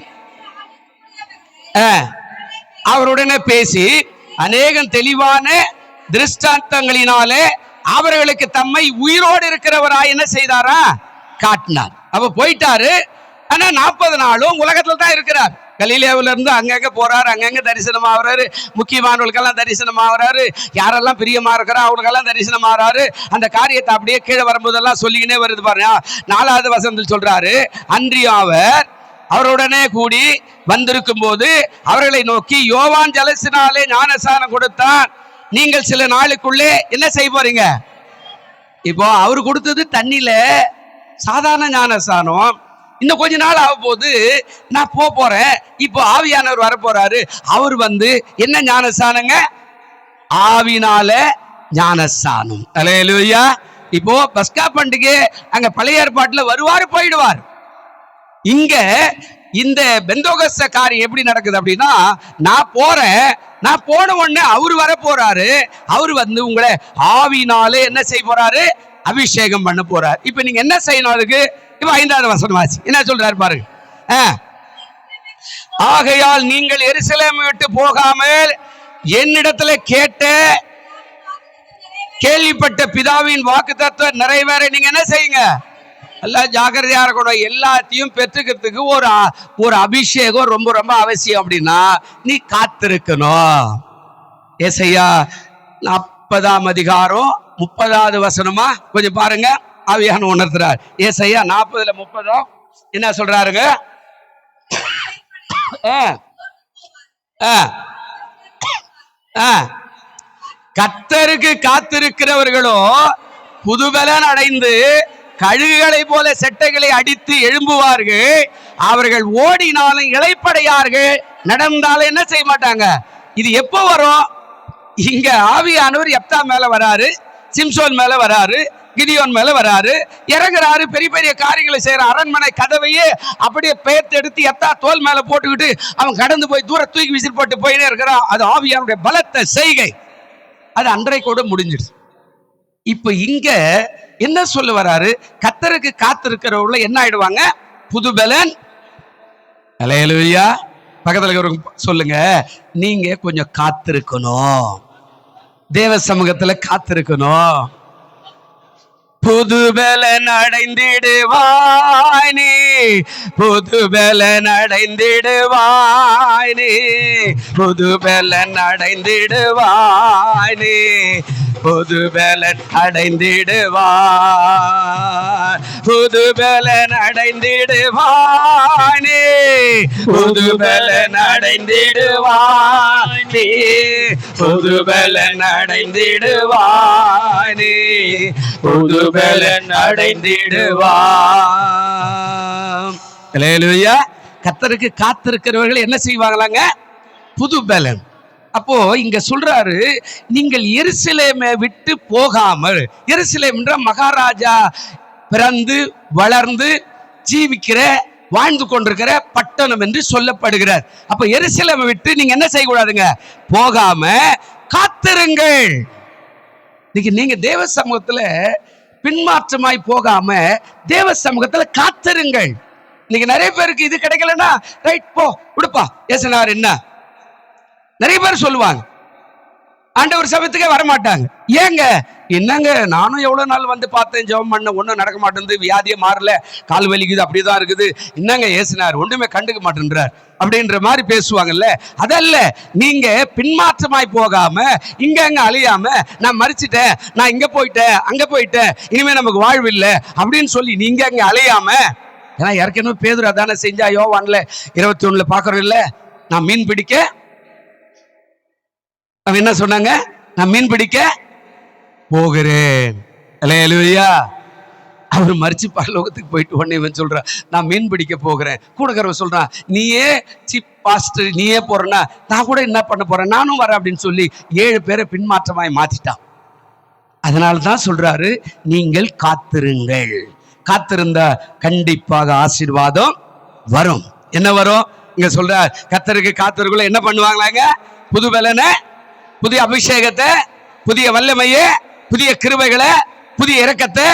அவருடனே பேசி அநேகம் தெளிவான திருஷ்டாந்தங்களினாலே அவர்களுக்கு தம்மை உயிரோடு இருக்கிறவராய் என்ன செய்தாரா காட்டினார். அப்ப போயிட்டாரு. ஆனா 40 நாளும் உலகத்துல தான் இருக்கிறார். கலிலேயாவில இருந்து அங்கங்க போறாரு, அங்கங்க தரிசனம் ஆகுறாரு, முக்கியமானவர்களுக்கெல்லாம் தரிசனம் ஆகுறாரு, யாரெல்லாம் பிரியமா இருக்கிறா அவங்களுக்கெல்லாம் தரிசனம் ஆகுறாரு. அந்த காரியத்தை அப்படியே கீழே வரும்போதெல்லாம் சொல்லிக்கினே வருது பாருங்க. 4வது வசனத்தில் சொல்றாரு, அன்றியும் அவர் அவருடனே கூடி வந்திருக்கும் போது அவர்களை நோக்கி, யோவான் ஜலசினாலே ஞானஸ்நானம் கொடுத்தான், நீங்கள் சில நாளுக்குள்ளே என்ன செய்ய போறீங்க? இப்போ அவர் கொடுத்தது தண்ணியில சாதாரண ஞானஸ்நானம். இன்னும் கொஞ்ச நாள் ஆக போது நான் போறேன். இப்போ ஆவியானவர் வர போறாரு. அவர் வந்து என்ன ஞானஸ்நானங்க? ஆவினால ஞானஸ்நானம். அல்லேலூயா. இப்போ பஸ்கா பண்டிகை அங்க பழைய ஏற்பாட்டுல வருவாரு, போயிடுவார். இங்க இந்த பெந்தோகஸ்த காரியம் எப்படி நடக்குது அப்படின்னா, நான் போறேன், நான் போன உடனே அவர் வர போறாரு. அவர் வந்து உங்களை ஆவினாலே என்ன செய்ய போறாரு? அபிஷேகம் பண்ண போறார். இப்ப நீங்க என்ன செய்யணும் அதுக்கு? இப்ப 5வது வசனம் வாசி. என்ன சொல்றாரு பாருங்க. ஆகையால் நீங்கள் எருசலேமை விட்டு போகாமல் என்னிடத்துல கேட்ட கேள்விப்பட்ட பிதாவின் வாக்குத்தத்தம் நிறைவேற நீங்க என்ன செய்யுங்க? எல்லாம் ஜாக்கிரதையா இருக்கணும். எல்லாத்தையும் பெற்றுக்கிறதுக்கு ஒரு அபிஷேகம் ரொம்ப ரொம்ப அவசியம். அப்படின்னா நீ காத்திருக்கணும். ஏசாயா 40ஆம் அதிகாரம் 30வது வசனமா கொஞ்சம் பாருங்க. ஆவியான உணர்த்துறார். ஏசாயா 40:30 என்ன சொல்றாருங்க? கர்த்தருக்கு காத்திருக்கிறவர்களோ புதுபலன் அடைந்து கழுகுகளை போல செட்டைகளை அடித்து எழும்புவார்கள். அவர்கள் ஓடினாலும் இளைப்படையார்கள், நடந்தாலும் என்ன செய்ய மாட்டாங்க. இது எப்போ வரும்? இங்க ஆவியானவர் யெப்தா மேல வராரு, சிம்சோன் மேல வராரு, கிதியோன் மேல வராரு, இறங்குறாரு, பெரிய பெரிய காரியங்களை செய்யற. அரண்மனை கதவையே அப்படியே பெயர்த்து எடுத்து யெப்தா தோல் மேல போட்டுக்கிட்டு அவன் கடந்து போய் தூர தூக்கி விசில் போட்டு போயினே இருக்கிறான். அது ஆவியானுடைய பலத்த செய்கை. அது அன்றைக்கோட முடிஞ்சிடுச்சு. இப்ப இங்க என்ன சொல்ல வராரு? கர்த்தருக்கு காத்திருக்கிறவங்கள என்ன ஆயிடுவாங்க? புதுபலன். அல்லேலூயா. பக்கத்துல சொல்லுங்க, நீங்க கொஞ்சம் காத்திருக்கணும், தேவ சமூகத்துல காத்திருக்கணும். புதுபலன் அடைந்திடுவாய் நீ, புதுபலன் அடைந்திடுவாய் நீ, புதுபலன் அடைந்திடுவாய் நீ, புதுபலன் அடைந்திடுவாய், புதுபலன் அடைந்திடுவாய் நீ, புதுபலன் அடைந்திடுவாய் நீ, புதுபலன் அடைந்திடுவாய் நீ, புதுபலன் அடைந்திடுவாய். அல்லேலூயா. கர்த்தருக்கு காத்திருக்கிறவர்கள் என்ன செய்வாங்களாங்க? புதுபலன். அப்போ இங்க சொல்றாரு, நீங்கள் எருசலேமை விட்டு போகாமல், எருசலேம் என்ற மகாராஜா பிறந்து வளர்ந்து ஜீவிக்கிற வாழ்ந்து கொண்டிருக்கிற பட்டணம் என்று சொல்லப்படுகிறார். அப்ப எருசலேமை விட்டு நீங்க என்ன செய்யக்கூடாதுங்க? போகாம காத்திருங்கள். நீங்க தேவ சமூகத்துல பின்மாற்றமாய் போகாம தேவ சமூகத்துல காத்திருங்கள். இன்னைக்கு நிறைய பேருக்கு இது கிடைக்கலன்னா ரைட் போ விடுப்பா ஏசனார் என்ன நிறைய பேர் சொல்லுவாங்க. ஆண்டவர் சபத்துக்கே வரமாட்டாங்க. ஏங்க? என்னங்க, நானும் எவ்வளவு நாள் வந்து பார்த்தேன், ஜெபம் பண்ண, ஒன்றும் நடக்க மாட்டேங்குது, வியாதியே மாறல, கால் வலிக்குது, அப்படிதான் இருக்குது, என்னங்க ஏசுனார், ஒன்றுமே கண்டுக்க மாட்டேன்றார் அப்படின்ற மாதிரி பேசுவாங்கல்ல. அதல்ல, நீங்க பின்மாற்றமாய் போகாம இங்க அங்க அழியாம, நான் மறிச்சிட்டேன், நான் இங்க போயிட்டேன், அங்க போயிட்டேன், இனிமே நமக்கு வாழ்வு இல்லை அப்படின்னு சொல்லி நீங்க அங்க அழியாம, ஏன்னா ஏற்கனவே பேதுரு அதானே செஞ்சா. யோவான்ல 21 பாக்குறோம் இல்ல, நான் மீன் பிடிக்க, அவன் என்ன சொன்னாங்க, நான் மீன் பிடிக்க போகிறேன். அல்லேலூயா. அவர் மரிச்சு பரலோகத்துக்கு போயிட்டு உடனே இவன் சொல்றான், நான் மீன் பிடிக்க போகிறேன். கூடக்கறவ சொல்றான், நீயே சீப் பாஸ்டர், நீயே போறனா, நான் கூட என்ன பண்ண போறேன், நானும் வரேன் அப்படின்னு சொல்லி 7 பேரை பின்மாற்றமாய் மாத்திட்டான். அதனால தான் சொல்றாரு, நீங்கள் காத்திருங்கள். காத்திருந்தா கண்டிப்பாக ஆசீர்வாதம் வரும். என்ன வரும்? இங்க சொல்றார், கர்த்தருக்கு காத்திருக்குள்ள என்ன பண்ணுவாங்களாங்க? புது பலனை, புதிய அபிஷேகத்தை, புதிய வல்லமையை, புதிய கிருபைகளை, புதிய இரக்கத்தை,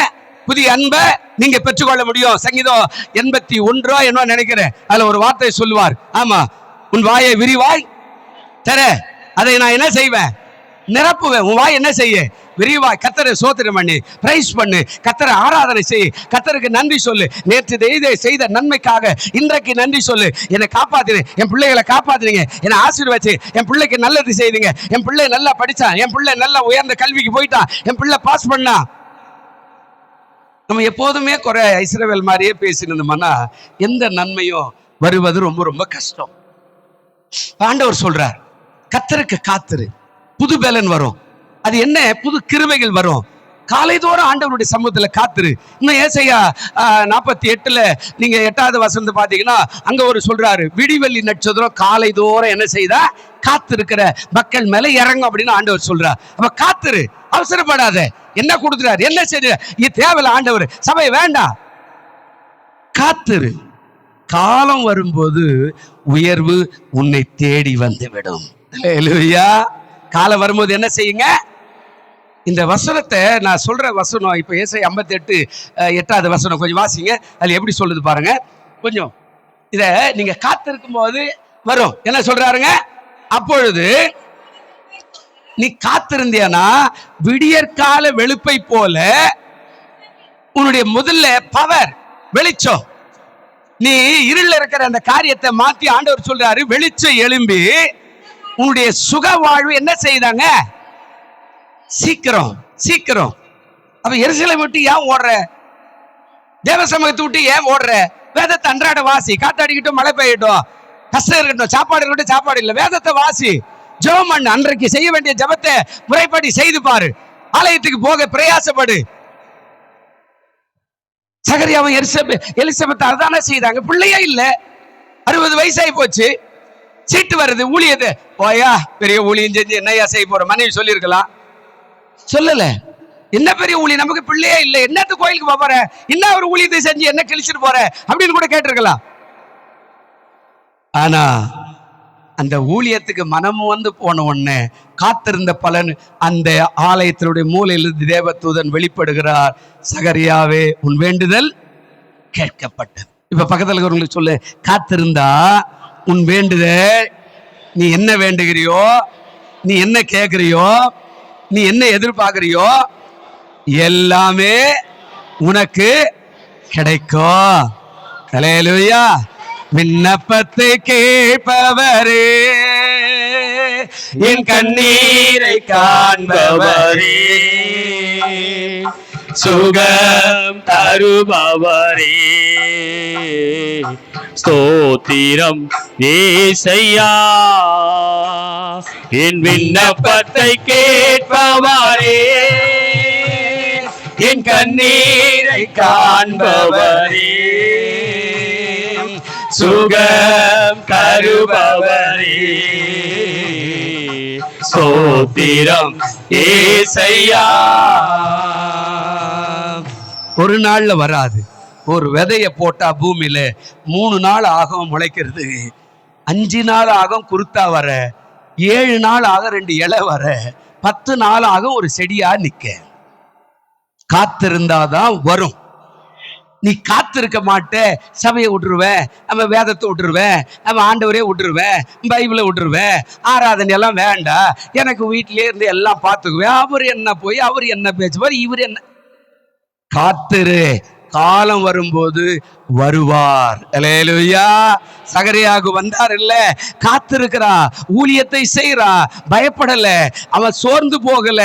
புதிய அன்பை நீங்க பெற்றுக்கொள்ள முடியும். சங்கீதம் 81 என்ன நினைக்கிறேன், அதுல ஒரு வார்த்தை சொல்லுவார். ஆமா, உன் வாயை விரிவாய் தர, அதை நான் என்ன செய்வேன், நிரப்புவேன். உன் வாய் என்ன செய்ய, விரிவாய். கர்த்தரை ஸ்தோத்திரம் பண்ணி பிரைஸ் பண்ணு, கர்த்தரை ஆராதனை செய், கர்த்தருக்கு நன்றி சொல்லு. நேற்று செய்த நன்மைக்காக இன்றைக்கு நன்றி சொல்லு. என்னை காப்பாத்தினு, என் பிள்ளைகளை காப்பாத்தினீங்க, என்னை ஆசீர்வதிச்சு, என் பிள்ளைக்கு நல்லது செய்தீங்க, என் பிள்ளை நல்லா படிச்சான், என் பிள்ளை நல்லா உயர்ந்த கல்விக்கு போயிட்டான், என் பிள்ளை பாஸ் பண்ணா. நம்ம எப்போதுமே குறை இஸ்ரவேல் மாதிரியே பேசினோம்னா எந்த நன்மையும் வருவது ரொம்ப ரொம்ப கஷ்டம். ஆண்டவர் சொல்றார், கர்த்தருக்கு காத்திரு, புது பலன் வரும். அது என்ன? புது கிருபைகள் வரும். காலைதோறும் ஆண்டவருடைய சமூகத்துல காத்திரு. இன்னும் ஏசாயா 48 நீங்க 8வது வசனத்தை பாத்தீங்கன்னா, அங்க ஒரு சொல்றாரு, விடிவெள்ளி நட்சத்திரம் காலைதோறும் என்ன செய்தா காத்திருக்கிற மக்கள் மேல இறங்கும் அப்படின்னு ஆண்டவர் சொல்றார். அப்ப காத்திரு, அவசரப்படாத. என்ன கொடுக்குறாரு, என்ன செய்ய, இது தேவையில்ல, ஆண்டவர் சபை வேண்டாம், காத்திரு. காலம் வரும்போது உயர்வு உன்னை தேடி வந்து விடும். அல்லேலூயா. காலம் வரும்போது என்ன செய்யுங்க? இந்த வசனத்தை நான் சொல்ற வசனம், இப்ப ஏசாயா 58 8வது வசனம் கொஞ்சம் வாசிங்க. அது எப்படி சொல்லுது பாருங்க. கொஞ்சம் இத நீங்க காத்திருக்கும் போது வரும். என்ன சொல்றாருங்க? அப்பொழுது நீ காத்திருந்தியானா விடியற்கால வெளுப்பை போல உன்னுடைய முதல்ல பவர், வெளிச்சம், நீ இருள் இருக்கிற அந்த காரியத்தை மாத்தி ஆண்டவர் சொல்றாரு, வெளிச்சம் எழும்பி உன்னுடைய சுக வாழ்வு என்ன செய்தாங்க? சீக்கிரம் சீக்கிரம். அப்ப எருசலேமை விட்டு ஏன் ஓடுற? தேவ சமூகத்தை விட்டு ஏன் ஓடுற? வேதத்தை அன்றாட வாசி. காத்தாடிக்கிட்டும் மழை பெய்யட்டும், கஷ்டம் இருக்கட்டும், சாப்பாடு இருக்கட்டும், சாப்பாடு இல்லை, வேதத்தை வாசி, ஜெபம் பண்ணு. அன்றைக்கு செய்ய வேண்டிய ஜெபத்தை முறைப்படி செய்து பாரு. ஆலயத்துக்கு போக பிரயாசப்படு. சகரியாவும் எலிசபெத் அதானே செய்தாங்க. பிள்ளையே இல்ல, 60 வயசாகி போச்சு, சீட்டு வருது, ஊழியது போயா, பெரிய ஊழியம் செஞ்சு என்னையா செய்ய போற மனைவி சொல்லியிருக்கலாம், சொல்லல. என்ன பெரிய ஊழியம், நமக்கு பிள்ளையே இல்லை, என்னத்து கோயிலுக்கு போற, என்ன ஒரு ஊழியத்தை செஞ்சு என்ன கிழிச்சிட்டு போற அப்படின்னு கூட கேட்டிருக்கலாம். ஆனா அந்த ஊழியத்துக்கு மனமும் வந்து போன உடனே காத்திருந்த பலன், அந்த ஆலயத்தினுடைய மூலையிலிருந்து தேவதூதன் வெளிப்படுகிறார், சகரியாவே உன் வேண்டுதல் கேட்கப்பட்டது. இப்ப பக்கத்துல இருக்கிறவங்களுக்கு சொல்லு, காத்திருந்தா உன் வேண்டுதல், நீ என்ன வேண்டுகிறியோ, நீ என்ன கேட்கிறியோ, நீ என்ன எதிர்பார்க்கிறியோ எல்லாமே உனக்கு கிடைக்கும். அல்லேலூயா. விண்ணப்பத்தை கேட்பவரே, என் கண்ணீரை காண்பவரே, சுகம் தருபவரே, ஸ்தோத்திரம் ஏசையா, என் விண்ணப்பத்தை கேட்பவரே, என் கண்ணீரை காண்பவரே, சுகம் தருபவரே, ஸ்தோத்திரம் ஏசையா. ஒரு நாள்ல வராது. ஒரு விதைய போட்டா பூமியில 3 நாள் ஆகும் முளைக்கிறது, 5 நாள் ஆகும் குருத்தா வர, 7 நாள் ஆகும் 2 இலை வர, 10 நாள் ஆகும் ஒரு செடியா நிக்க. காத்திருந்தாதான் வரும். நீ காத்திருக்க மாட்ட, சபையை விட்டுருவேன், அவன் வேதத்தை விட்டுருவேன், அவன் ஆண்டவரே விட்டுருவேன், பைபிளை விட்டுருவேன், ஆராதனை எல்லாம் வேண்டாம், எனக்கு வீட்டிலே இருந்து எல்லாம் பார்த்துக்குவேன், அவர் என்ன போய் அவர் என்ன பேசுவார், இவர் என்ன. காத்திரு, காலம் வரும்போது வருவார். அல்லேலூயா. சகரியாகு வந்தார் இல்ல, காத்திருக்கிறா, ஊழியத்தை செய்யறா, பயப்படல, அவன் சோர்ந்து போகல,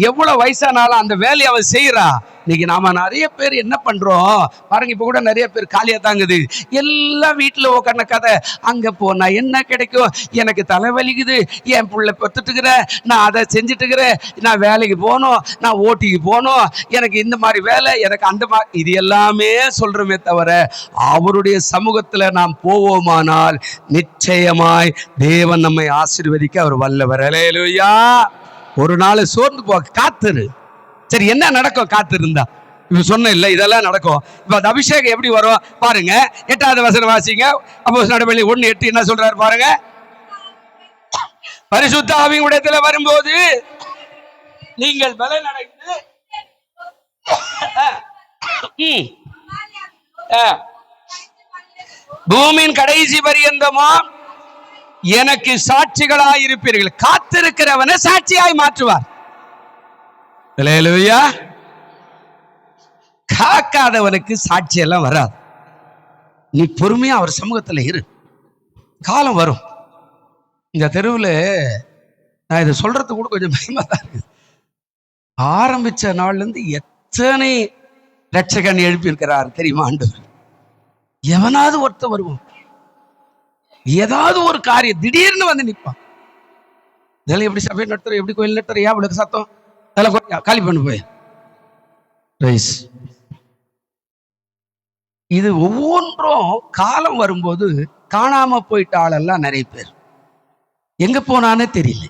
எவ்வளவு வயசானாலும் அந்த வேலையை அவன் செய்யறா. இன்னைக்கு நாம நிறைய பேர் என்ன பண்றோம் பாருங்க, இப்ப கூட நிறைய பேர் காலியா தாங்குது, எல்லாம் வீட்டுல உட்கார்ந்த கதை, அங்க போனா என்ன கிடைக்கும், எனக்கு தலைவலிக்குது, என் பிள்ளை பெத்துட்டுக்கிற, நான் அதை செஞ்சுட்டுக்கிறேன், நான் வேலைக்கு போகணும், நான் ஓட்டிக்கு போகணும், எனக்கு இந்த மாதிரி வேலை, எனக்கு அந்த மாதிரி, இது எல்லாமே சொல்றோமே தவிர அவருடைய சமூகத்துல நாம் போவோமானால் நிச்சயமாய் தேவன் நம்மை ஆசீர்வதிக்க அவர் வல்லவர். அல்லேலூயா. ஒரு நாள் சோர்ந்து போ, காத்திரு. சரி, என்ன நடக்கும் காத்திருந்தா? இப்ப சொன்ன இல்ல, இதெல்லாம் நடக்கும். இப்ப அந்த அபிஷேகம் எப்படி வரும் பாருங்க. 8வது வசனம் வாசிங்க. அப்போஸ்தலர் நடவடிக்கை 1:8 என்ன சொல்றாரு பாருங்க. பரிசுத்த ஆவியின் இடத்துல வரும்போது நீங்கள் பலன் அடைந்து பூமியின் கடைசி பரியந்தமா எனக்கு சாட்சிகளாய் இருப்பீர்கள். காத்திருக்கிறவனை சாட்சியாய் மாற்றுவார். அல்லேலூயா. காக்காதவனுக்கு சாட்சி எல்லாம் வராது. நீ பொறுமையா அவர் சமூகத்துல இரு, காலம் வரும். இந்த தெருவில் நான் இதை சொல்றது கூட கொஞ்சம் பயமா தான் இருக்குது. ஆரம்பிச்ச நாள்ல இருந்து எத்தனை ரட்சகன் எழுப்பியிருக்கிறார் தெரியுமா ஆண்டவர். எவனாவது ஒருத்தன் வருவான், ஏதாவது ஒரு காரியம் திடீர்னு வந்து நிற்பான். இதெல்லாம் எப்படி சபை நடத்துற, எப்படி கோயில் நடத்துற, ஏன் அவளுக்கு சத்தம், அதெல்லாம் காலி பண்ணு போய் ரைஸ். இது ஒவ்வொன்றும் காலம் வரும்போது காணாம போயிட்ட ஆளெல்லாம் நிறைய பேர் எங்க போனானே தெரியல.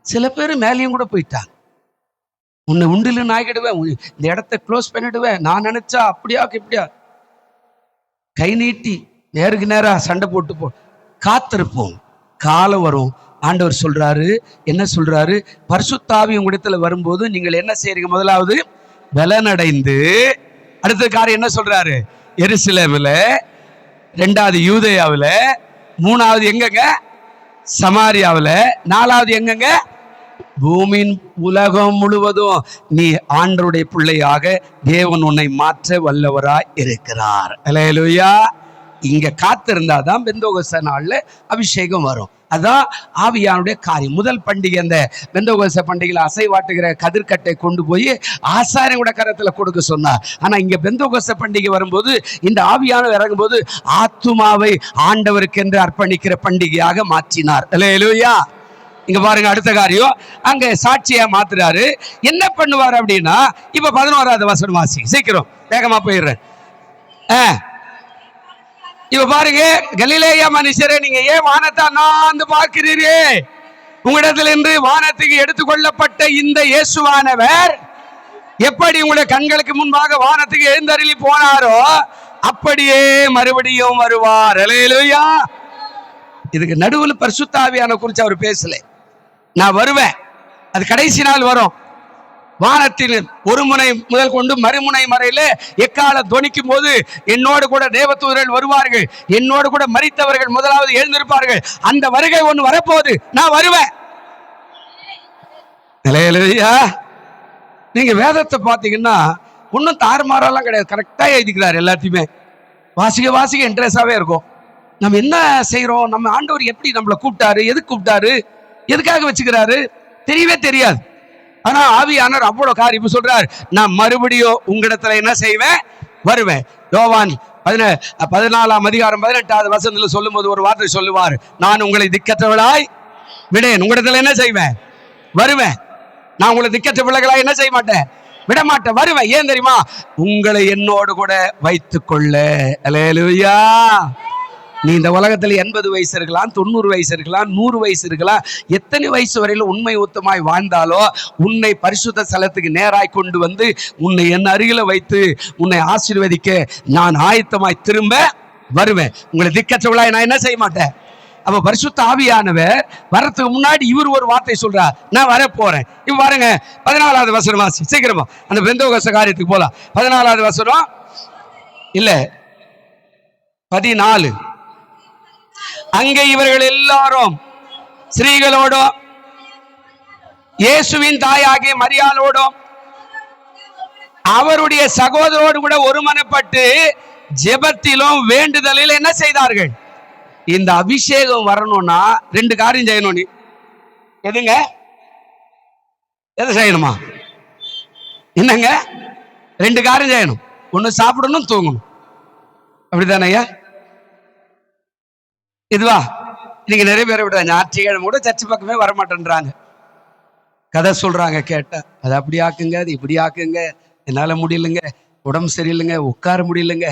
சில பேர் மேலேயும் கூட போயிட்டாங்க. உன்னை உண்டில நாய்க்கிடுவேன், இந்த இடத்த க்ளோஸ் பண்ணிடுவேன், நான் நினைச்சா அப்படியா இப்படியா, கை நீட்டி நேருக்கு நேரா சண்டை போட்டு போ. காத்திருப்போம், காலம் வரும். ஆண்டவர் சொல்றாரு, என்ன சொல்றாரு, பரிசுத்த ஆவி உங்களிடத்துல வரும்போது நீங்கள் என்ன செய்றீங்க, முதலாவது பலனடைந்து, அடுத்த காரியம் என்ன சொல்றாரு, எருசலேமில், 2வது யூதேயாவுல, 3வது எங்கங்க சமாரியாவுல, 4வது எங்கங்க பூமியின் உலகம் முழுவதும் நீ ஆண்டவருடைய பிள்ளையாக தேவன் உன்னை மாற்ற வல்லவராய் இருக்கிறார். அல்லேலூயா. இங்க காத்திருந்தாதான் பெந்தோகஸ்த நாள்ல அபிஷேகம் வரும். அதான் ஆவியானுடைய காரியம். முதல் பண்டிகை அந்த பெந்தோகஸ்த பண்டிகையில் அசைவாட்டுகிற கதிர்கட்டை கொண்டு போய் ஆசாரியனோட கரத்துல கொடுக்க சொன்னார். ஆனா இங்க பெந்தோகஸ்த பண்டிகை வரும்போது இந்த ஆவியானவர் இறங்கும்போது ஆத்துமாவை ஆண்டவருக்கு என்று அர்ப்பணிக்கிற பண்டிகையாக மாற்றினார். அல்லேலூயா. இங்க பாருங்க, அடுத்த காரியம் அங்க சாட்சியா மாத்துறாரு. என்ன பண்ணுவார் அப்படின்னா, இப்ப 11வது வசனம் வாசி, சீக்கிரம் வேகமா போயிடுறேன். இப்ப பாருங்க, கலிலேயா மனுஷரே, நீங்க ஏன் வானத்தை அண்ணாந்து பார்க்கிறீரே? உங்களிடத்துல இருந்து வானத்துக்கு எடுத்துக்கொள்ளப்பட்ட இந்த இயேசுவானவர் எப்படி உங்களுடைய கண்களுக்கு முன்பாக வானத்துக்கு எழுந்தருளி போனாரோ அப்படியே மறுபடியும் வருவார். அல்லேலூயா. இதுக்கு நடுவில் பரிசுத்த ஆவியான குறித்து அவர் பேசல. நான் வருவேன், அது கடைசி நாள் வரும். வானத்தில் ஒரு முனை முதல் கொண்டு மறுமுனை மறையில எக்கால துணிக்கும் போது என்னோடு கூட தேவதூதர்கள் வருவார்கள், என்னோடு கூட மரித்தவர்கள் முதலாவது எழுந்திருப்பார்கள். அந்த வருகை ஒன்று வரப்போகுது, நான் வருவேன். அல்லேலூயா. நீங்க வேதத்தை பார்த்தீங்கன்னா ஒன்றும் தாறுமாறெல்லாம் கிடையாது, கரெக்டா எழுதிக்கிறார். எல்லாத்தையுமே வாசிக்க வாசிக்க இன்ட்ரெஸ்டாவே இருக்கும். நம்ம என்ன செய்யறோம், நம்ம ஆண்டவர் எப்படி நம்மளை கூப்பிட்டாரு, எதுக்கு கூப்பிட்டாரு, எதுக்காக வச்சுக்கிறாரு தெரியவே தெரியாது. ஆனா ஆவியானவர் அவ்வளவு காரியம் சொல்றார், நான் மறுபடியும் உங்களிடத்துல என்ன செய்வேன், வருவேன். யோவான் 14ஆம் அதிகாரம் 18வது வசனத்துல சொல்லும் போது ஒரு வார்த்தை சொல்லுவார், நான் உங்களை திக்கற்றவளாய் விடேன், உங்களிடத்துல என்ன செய்வேன், வருவேன். நான் உங்களை திக்கற்ற பிள்ளைகளாய் என்ன செய்ய மாட்டேன், விட மாட்டேன், வருவேன். ஏன் தெரியுமா, உங்களை என்னோடு கூட வைத்துக் கொள்ள. அல்லேலூயா. நீ இந்த உலகத்துல 80 வயசு இருக்கலாம், 90 வயசு இருக்கலாம், 100 வயசு இருக்கலாம், எத்தனை வயசு வரையில உண்மை ஊத்தமாய் வாழ்ந்தாலோ உன்னை பரிசுத்த ஸ்தலத்துக்கு நேராய் கொண்டு வந்து உன்னை என் அருகில வைத்து உன்னை ஆசீர்வதிக்க நான் ஆயத்தமாய் திரும்ப வருவேன். உங்களை திக்கற்றவளாய் நான் என்ன செய்ய மாட்டேன். அப்ப பரிசுத்த ஆவியானவர் வர்றதுக்கு முன்னாடி இவர் ஒரு வார்த்தை சொல்றார், நான் வர போறேன். இப்ப பாருங்க 14வது வசனம் வாசி, சீக்கிரமா அந்த பெந்தோகஸ்த காரியத்துக்கு போலாம். 14வது வசனம், இல்ல 14. அங்கே இவர்கள் எல்லாரும் ஸ்திரீகளோடும் இயேசுவின் தாயாகிய மரியாளோடும் அவருடைய சகோதரோடு கூட ஒருமனப்பட்டு ஜெபத்திலும் வேண்டுதலில் என்ன செய்தார்கள்? இந்த அபிஷேகம் வரணும்னா 2 காரியம் செய்யணும். நீ எதுங்க? எது செய்யணுமா? என்னங்க? 2 காரியம் செய்யணும். ஒண்ணு சாப்பிடணும், தூங்கணும். அப்படித்தானே ஐயா? இதுவா நீங்க நிறைய பேரை விட ஞாயிற்றுக்கிழமை கூட சர்ச்சு பக்கமே வரமாட்டேன்றாங்க. கதை சொல்றாங்க கேட்டா, அது அப்படி ஆக்குங்க, அது இப்படி ஆக்குங்க, என்னால முடியலங்க, உடம்பு சரியில்லைங்க, உட்கார முடியலங்க,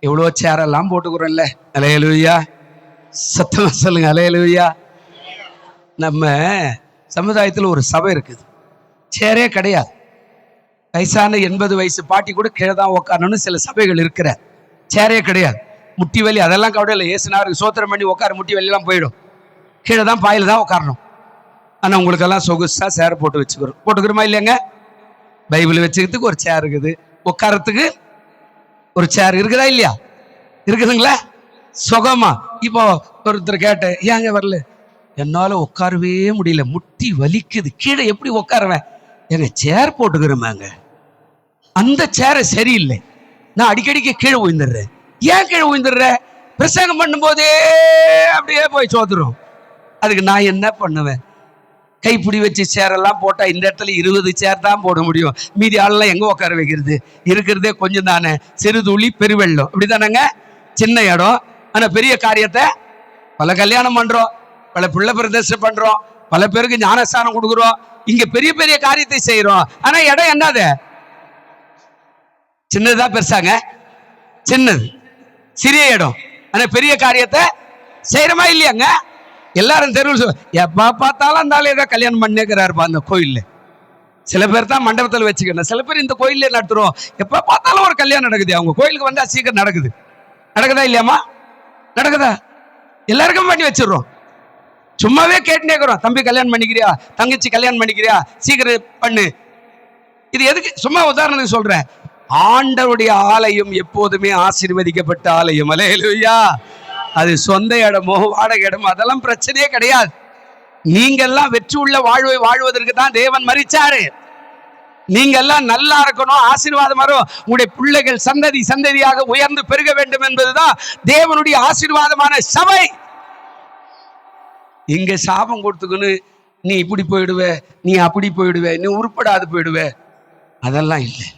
எவ்வளோ சேரெல்லாம் போட்டுக்கிறோம்ல. அல்லேலூயா, சத்தமா சொல்லுங்க அல்லேலூயா. நம்ம சமுதாயத்தில் ஒரு சபை இருக்குது, சேரே கிடையாது. வயசான 80 வயசு பாட்டி கூட கீழே தான் உட்காரணும்னு சில சபைகள் இருக்கிற, சேரே கிடையாது. முட்டி வலி அதெல்லாம் கவலை இல்லை, ஏசுனாருக்கு சோத்திரம் பண்ணி உட்கார முட்டி வலியெல்லாம் போயிடும். கீழே தான் பாயில் தான் உட்காரணும். ஆனால் உங்களுக்கெல்லாம் சொகுசா சேரை போட்டுக்கிறோமா இல்லைங்க? பைபிள் வச்சுக்கிறதுக்கு ஒரு சேர் இருக்குது, உட்காரத்துக்கு ஒரு சேர் இருக்குதா இல்லையா? இருக்குதுங்களா? சுகமா. இப்போ ஒருத்தர் கேட்டேன், ஏங்க வரல? என்னால உட்காரவே முடியல, முட்டி வலிக்குது, கீழே எப்படி உட்காருவேன்? எங்க சேர் போட்டுக்கிறோமாங்க. அந்த சேரை சரியில்லை, நான் அடிக்கடிக்கு கீழே உயிர்ந்துடுறேன். ஏன் கீழே உயிர்ந்துடுற? பிரசங்கம் பண்ணும்போதே அப்படியே போய் சோத்துரும். அதுக்கு நான் என்ன பண்ணுவேன்? கைப்பிடி வச்சு சேரெல்லாம் போட்டா இந்த இடத்துல 20 சேர் தான் போட முடியும். மீதி ஆளெல்லாம் எங்க உட்கார வைக்கிறது? இருக்கிறதே கொஞ்சம் தானே, சிறு துளி பெருவெள்ளம். அப்படித்தானங்க? சின்ன இடம், ஆனா பெரிய காரியத்தை பல கல்யாணம் பண்றோம், பல பிள்ளை பிரதேச பண்றோம், பல பேருக்கு ஞானஸ்தானம் கொடுக்குறோம், இங்க பெரிய பெரிய காரியத்தை செய்யறோம். ஆனா இடம் என்னது? சின்னதா பெருசாங்க? சின்னது, சிறிய இடம், ஆனா பெரிய காரியத்தை செய்யறமா இல்லையாங்க? எல்லாரும் தெருவில் எப்ப பார்த்தாலும் அந்த ஆளு ஏதோ கல்யாணம் பண்ணிக்கிறாருப்பா அந்த கோயில்ல. சில பேர் தான் மண்டபத்தில் வச்சுக்கணும், சில பேர் இந்த கோயிலே நடத்துறோம். எப்ப பார்த்தாலும் ஒரு கல்யாணம் நடக்குது, அவங்க கோயிலுக்கு வந்தா சீக்கிரம் நடக்குது. நடக்குதா இல்லையாமா? நடக்குதா? எல்லாருக்கும் பண்ணி வச்சிடறோம். சும்மாவே கேட்டுனே இருக்கிறோம், தம்பி கல்யாணம் பண்ணிக்கிறியா, தங்கச்சி கல்யாணம் பண்ணிக்கிறியா, சீக்கிரம் பண்ணு. இது எதுக்கு? சும்மா உதாரணத்துக்கு சொல்றேன். ஆண்டவருடைய ஆலயம் எப்போதுமே ஆசீர்வதிக்கப்பட்ட ஆலயம். அல்லேலூயா. அது சொந்த இடமோ வாடகை இடமோ அதெல்லாம் பிரச்சனையே கிடையாது. நீங்க எல்லாம் வெற்றி உள்ள வாழ்வை வாழ்வதற்கு தான் தேவன் மரிச்சாரு. நீங்க எல்லாம் நல்லா இருக்கணும், ஆசீர்வாதம் வரும், உங்களுடைய பிள்ளைகள் சந்ததி சந்ததியாக உயர்ந்து பெருக வேண்டும் என்பதுதான் தேவனுடைய ஆசீர்வாதமான சபை. இங்க சாபம் கொடுத்துக்கணும், நீ இப்படி போயிடுவ, நீ அப்படி போயிடுவ, நீ உருப்படாது போயிடுவ, அதெல்லாம் இல்லை.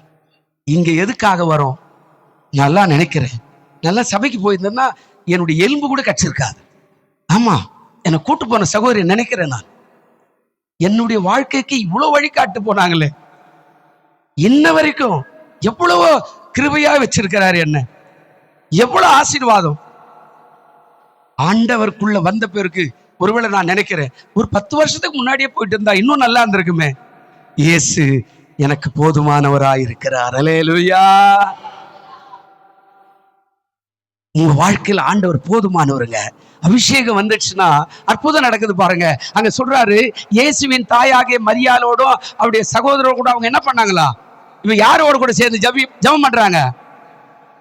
இங்க எதுக்காக வரும்? நல்லா நினைக்கிறேன், நல்லா சபைக்கு போயிருந்தேன்னா என்னுடைய எலும்பு கூட கச்சிருக்காது. ஆமா, என்னை கூட்டு போன சகோதரி நினைக்கிறேன். நான் என்னுடைய வாழ்க்கைக்கு இவ்வளவு வழிகாட்டு போனாங்களே, இன்ன வரைக்கும் எவ்வளவோ கிருபையா வச்சிருக்கிறாரு என்ன, எவ்வளவு ஆசீர்வாதம். ஆண்டவருக்குள்ள வந்த பேருக்கு ஒருவேளை நான் நினைக்கிறேன், ஒரு 10 வருஷத்துக்கு முன்னாடியே போயிட்டு இருந்தா இன்னும் நல்லா இருந்திருக்குமே. இயேசு எனக்கு போதுமானவராய் இருக்கிறார். அல்லேலூயா. உங்க வாழ்க்கையில் ஆண்டவர் போதுமானவருங்க. அபிஷேகம் வந்துடுச்சுன்னா அற்புதம் நடக்குது பாருங்க. அங்க சொல்றாரு, இயேசுவின் தாயாகிய மரியாளோடும் அவருடைய சகோதரர் கூட அவங்க என்ன பண்ணாங்களா? இவ யாரோடு கூட சேர்ந்து ஜெபம் பண்றாங்க?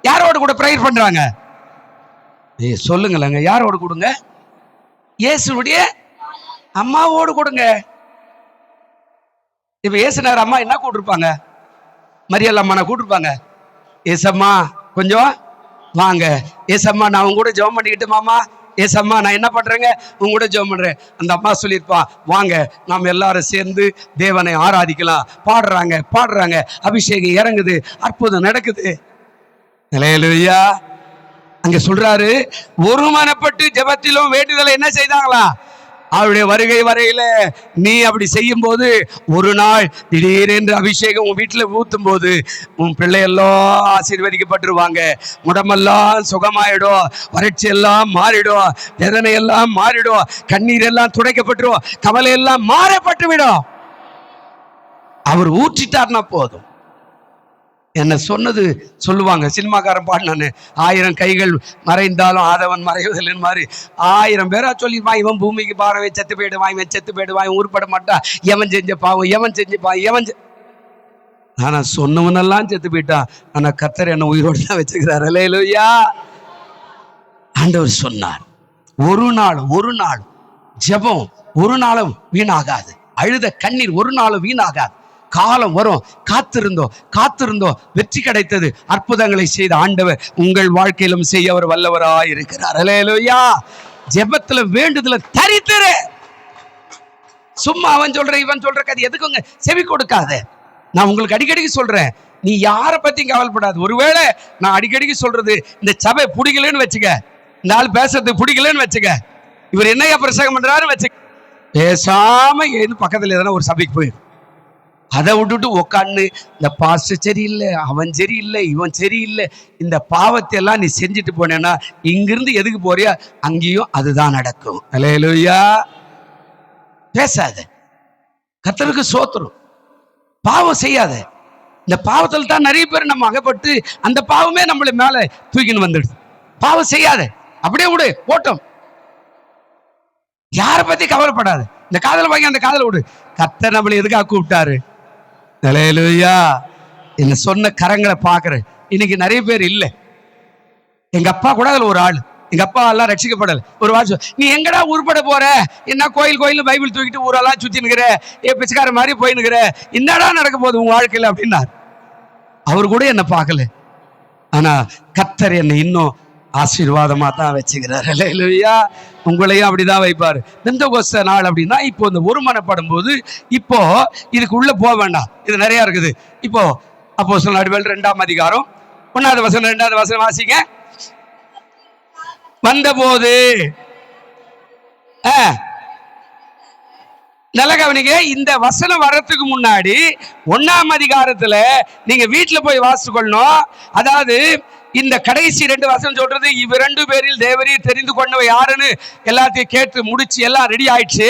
யாரோடு கூட பிரேயர் பண்றாங்க? சொல்லுங்களேங்க, யாரோடு கொடுங்க? இயேசுடைய அம்மாவோடு கொடுங்க. இப்ப இயேசுனார் அம்மா என்ன கூட்டிருப்பாங்க? மரியாள் அம்மா நான் கூட்டிருப்பாங்க. ஏசம்மா கொஞ்சம் வாங்க, ஏசம்மா நான் உங்க கூட ஜெபம் பண்ணிக்கிட்டு மாமா, ஏசம்மா நான் என்ன பண்றேங்க, உங்க கூட ஜெபம் பண்றேன். அந்த அம்மா சொல்லியிருப்பான், வாங்க நாம் எல்லாரும் சேர்ந்து தேவனை ஆராதிக்கலாம். பாடுறாங்க, அபிஷேகம் இறங்குது, அற்புதம் நடக்குது. அல்லேலூயா. அங்க சொல்றாரு, ஒருமனப்பட்டு ஜெபத்திலும் வேண்டுதலை என்ன செய்தாங்களா? அவருடைய வருகை வரையில நீ அப்படி செய்யும் போது ஒரு நாள் திடீரென்று அபிஷேகம் உன் வீட்டுல ஊத்தும் போது உன் பிள்ளையெல்லாம் ஆசீர்வதிக்கப்பட்டுருவாங்க. உடம்பெல்லாம் சுகமாயிடும், வறட்சி எல்லாம் மாறிடும், வேதனை எல்லாம் மாறிடும், கண்ணீர் எல்லாம் துடைக்கப்பட்டுரும், கவலை எல்லாம் மாறப்பட்டு விடும். அவர் ஊற்றிட்டார்னா போதும். என்ன சொன்னது சொல்லுவாங்க, சினிமாக்காரன் பாடினானு, 1000 கைகள் மறைந்தாலும் ஆதவன் மறைவதில்லை மாதிரி 1000 பேரா சொல்லிடுவான். இவன் பூமிக்கு பாரவை செத்து போயிடுவான், இவன் செத்து போயிடுவான், இவன் உருப்பட மாட்டான், எவன் செஞ்ச பாவம், எவன் செஞ்ச பாவம், ஆனா சொன்னவனெல்லாம் செத்து போயிட்டான். ஆனா கர்த்தர் என்ன உயிரோடு தான் வச்சுக்கிறார். அல்லேலூயா. ஆண்டவர் சொன்னார், ஒரு நாள் ஜெபம் ஒரு நாளும் வீணாகாது, அழுத கண்ணீர் ஒரு நாளும் வீணாகாது. காலம் வரும், காத்திருந்தோம், வெற்றி கிடைத்தது. அற்புதங்களை செய்த ஆண்டவர் உங்கள் வாழ்க்கையிலும் செய்ய அவர் வல்லவராய் இருக்கிறார். அல்லேலூயா. ஜெபத்துல வேண்டுதல தரித்திரு. சும்மா அவன் சொல்ற இவன் சொல்ற கதை எதுக்குங்க செவி கொடுக்காத. நான் உங்களுக்கு அடிக்கடிக்கு சொல்றேன், நீ யாரை பத்தியும் கவலைப்படாது. ஒருவேளை நான் அடிக்கடிக்கு சொல்றது இந்த சபை பிடிக்கலன்னு வச்சுக்க, இந்த ஆள் பேசுறது பிடிக்கலன்னு வச்சுக்க, இவர் என்னையா பிரசங்கம் பண்றாருன்னு வச்சுக்க, பேசாம ஏன்னு பக்கத்துல எதனா ஒரு சபைக்கு போயிடும். அதை விட்டுட்டு உக்காந்து இந்த பாஸ்டர் சரியில்லை, அவன் சரியில்லை, இவன் சரியில்லை, இந்த பாவத்தை எல்லாம் நீ செஞ்சுட்டு போனேன்னா இங்கிருந்து எதுக்கு போறியா, அங்கேயும் அதுதான் நடக்கும். அல்லேலூயா. பேசாத, கர்த்தருக்கு சோத்திரம். பாவம் செய்யாத. இந்த பாவத்தில் தான் நிறைய பேர் நம்ம அகப்பட்டு அந்த பாவமே நம்மளை மேல தூக்கின்னு வந்துடுது. பாவம் செய்யாத, அப்படியே விடு, போட்டோம். யாரை பத்தி கவலைப்படாத. இந்த காதலை வாங்கி அந்த காதலை விடு. கர்த்தர் நம்மளை எதுக்காக கூப்பிட்டாரு? அல்லேலூயா. என்ன சொன்ன கரங்களை பாக்குறேன். இன்னைக்கு நிறைய பேர் இல்லை. எங்க அப்பா கூட அதுல ஒரு ஆள். எங்க அப்பா எல்லாம் ரட்சிக்கப்படல. ஒரு வாரம் நீ எங்கடா உருப்பட போற, என்ன கோயில் பைபிள் தூக்கிட்டு ஊரெல்லாம் சுத்தி நிக்கிற, பிச்சைக்கார மாதிரி போய் நிக்கிற, என்னடா நடக்க போகுது உங்க வாழ்க்கையில அப்படின்னார். அவர் கூட என்ன பார்க்கல. ஆனா கர்த்தர் என்னை இன்னும் ஆசீர்வாதமா தான் வச்சுக்கிறார். அல்லேலூயா. உங்களையும் அப்படிதான் வைப்பாரு. பெந்தெகோஸ்தே நாள் அப்படின்னா இப்போ இந்த ஒருமனப்படும் போது, இப்போ இதுக்கு உள்ள போக வேண்டாம், இது நிறைய இருக்குது. இப்போ அப்போஸ்தலர் நடவடிக்கைகள் 2ஆம் அதிகாரம் 1வது வசனம் 2வது வசனம் வாசிங்க. வந்தபோது நல்ல கவனிங்க, இந்த வசனம் வர்றதுக்கு முன்னாடி 1ஆம் அதிகாரத்துல நீங்க வீட்டுல போய் வாசிக்கொள்ளணும். அதாவது இந்த கடைசி 2 வசனம் சொல்றது, இவ 2 பேரில் தேவரீர் தெரிந்து கொண்டவ யாருன்னு எல்லாத்தையும் கேட்டு முடிச்சு எல்லாம் ரெடி ஆயிடுச்சு.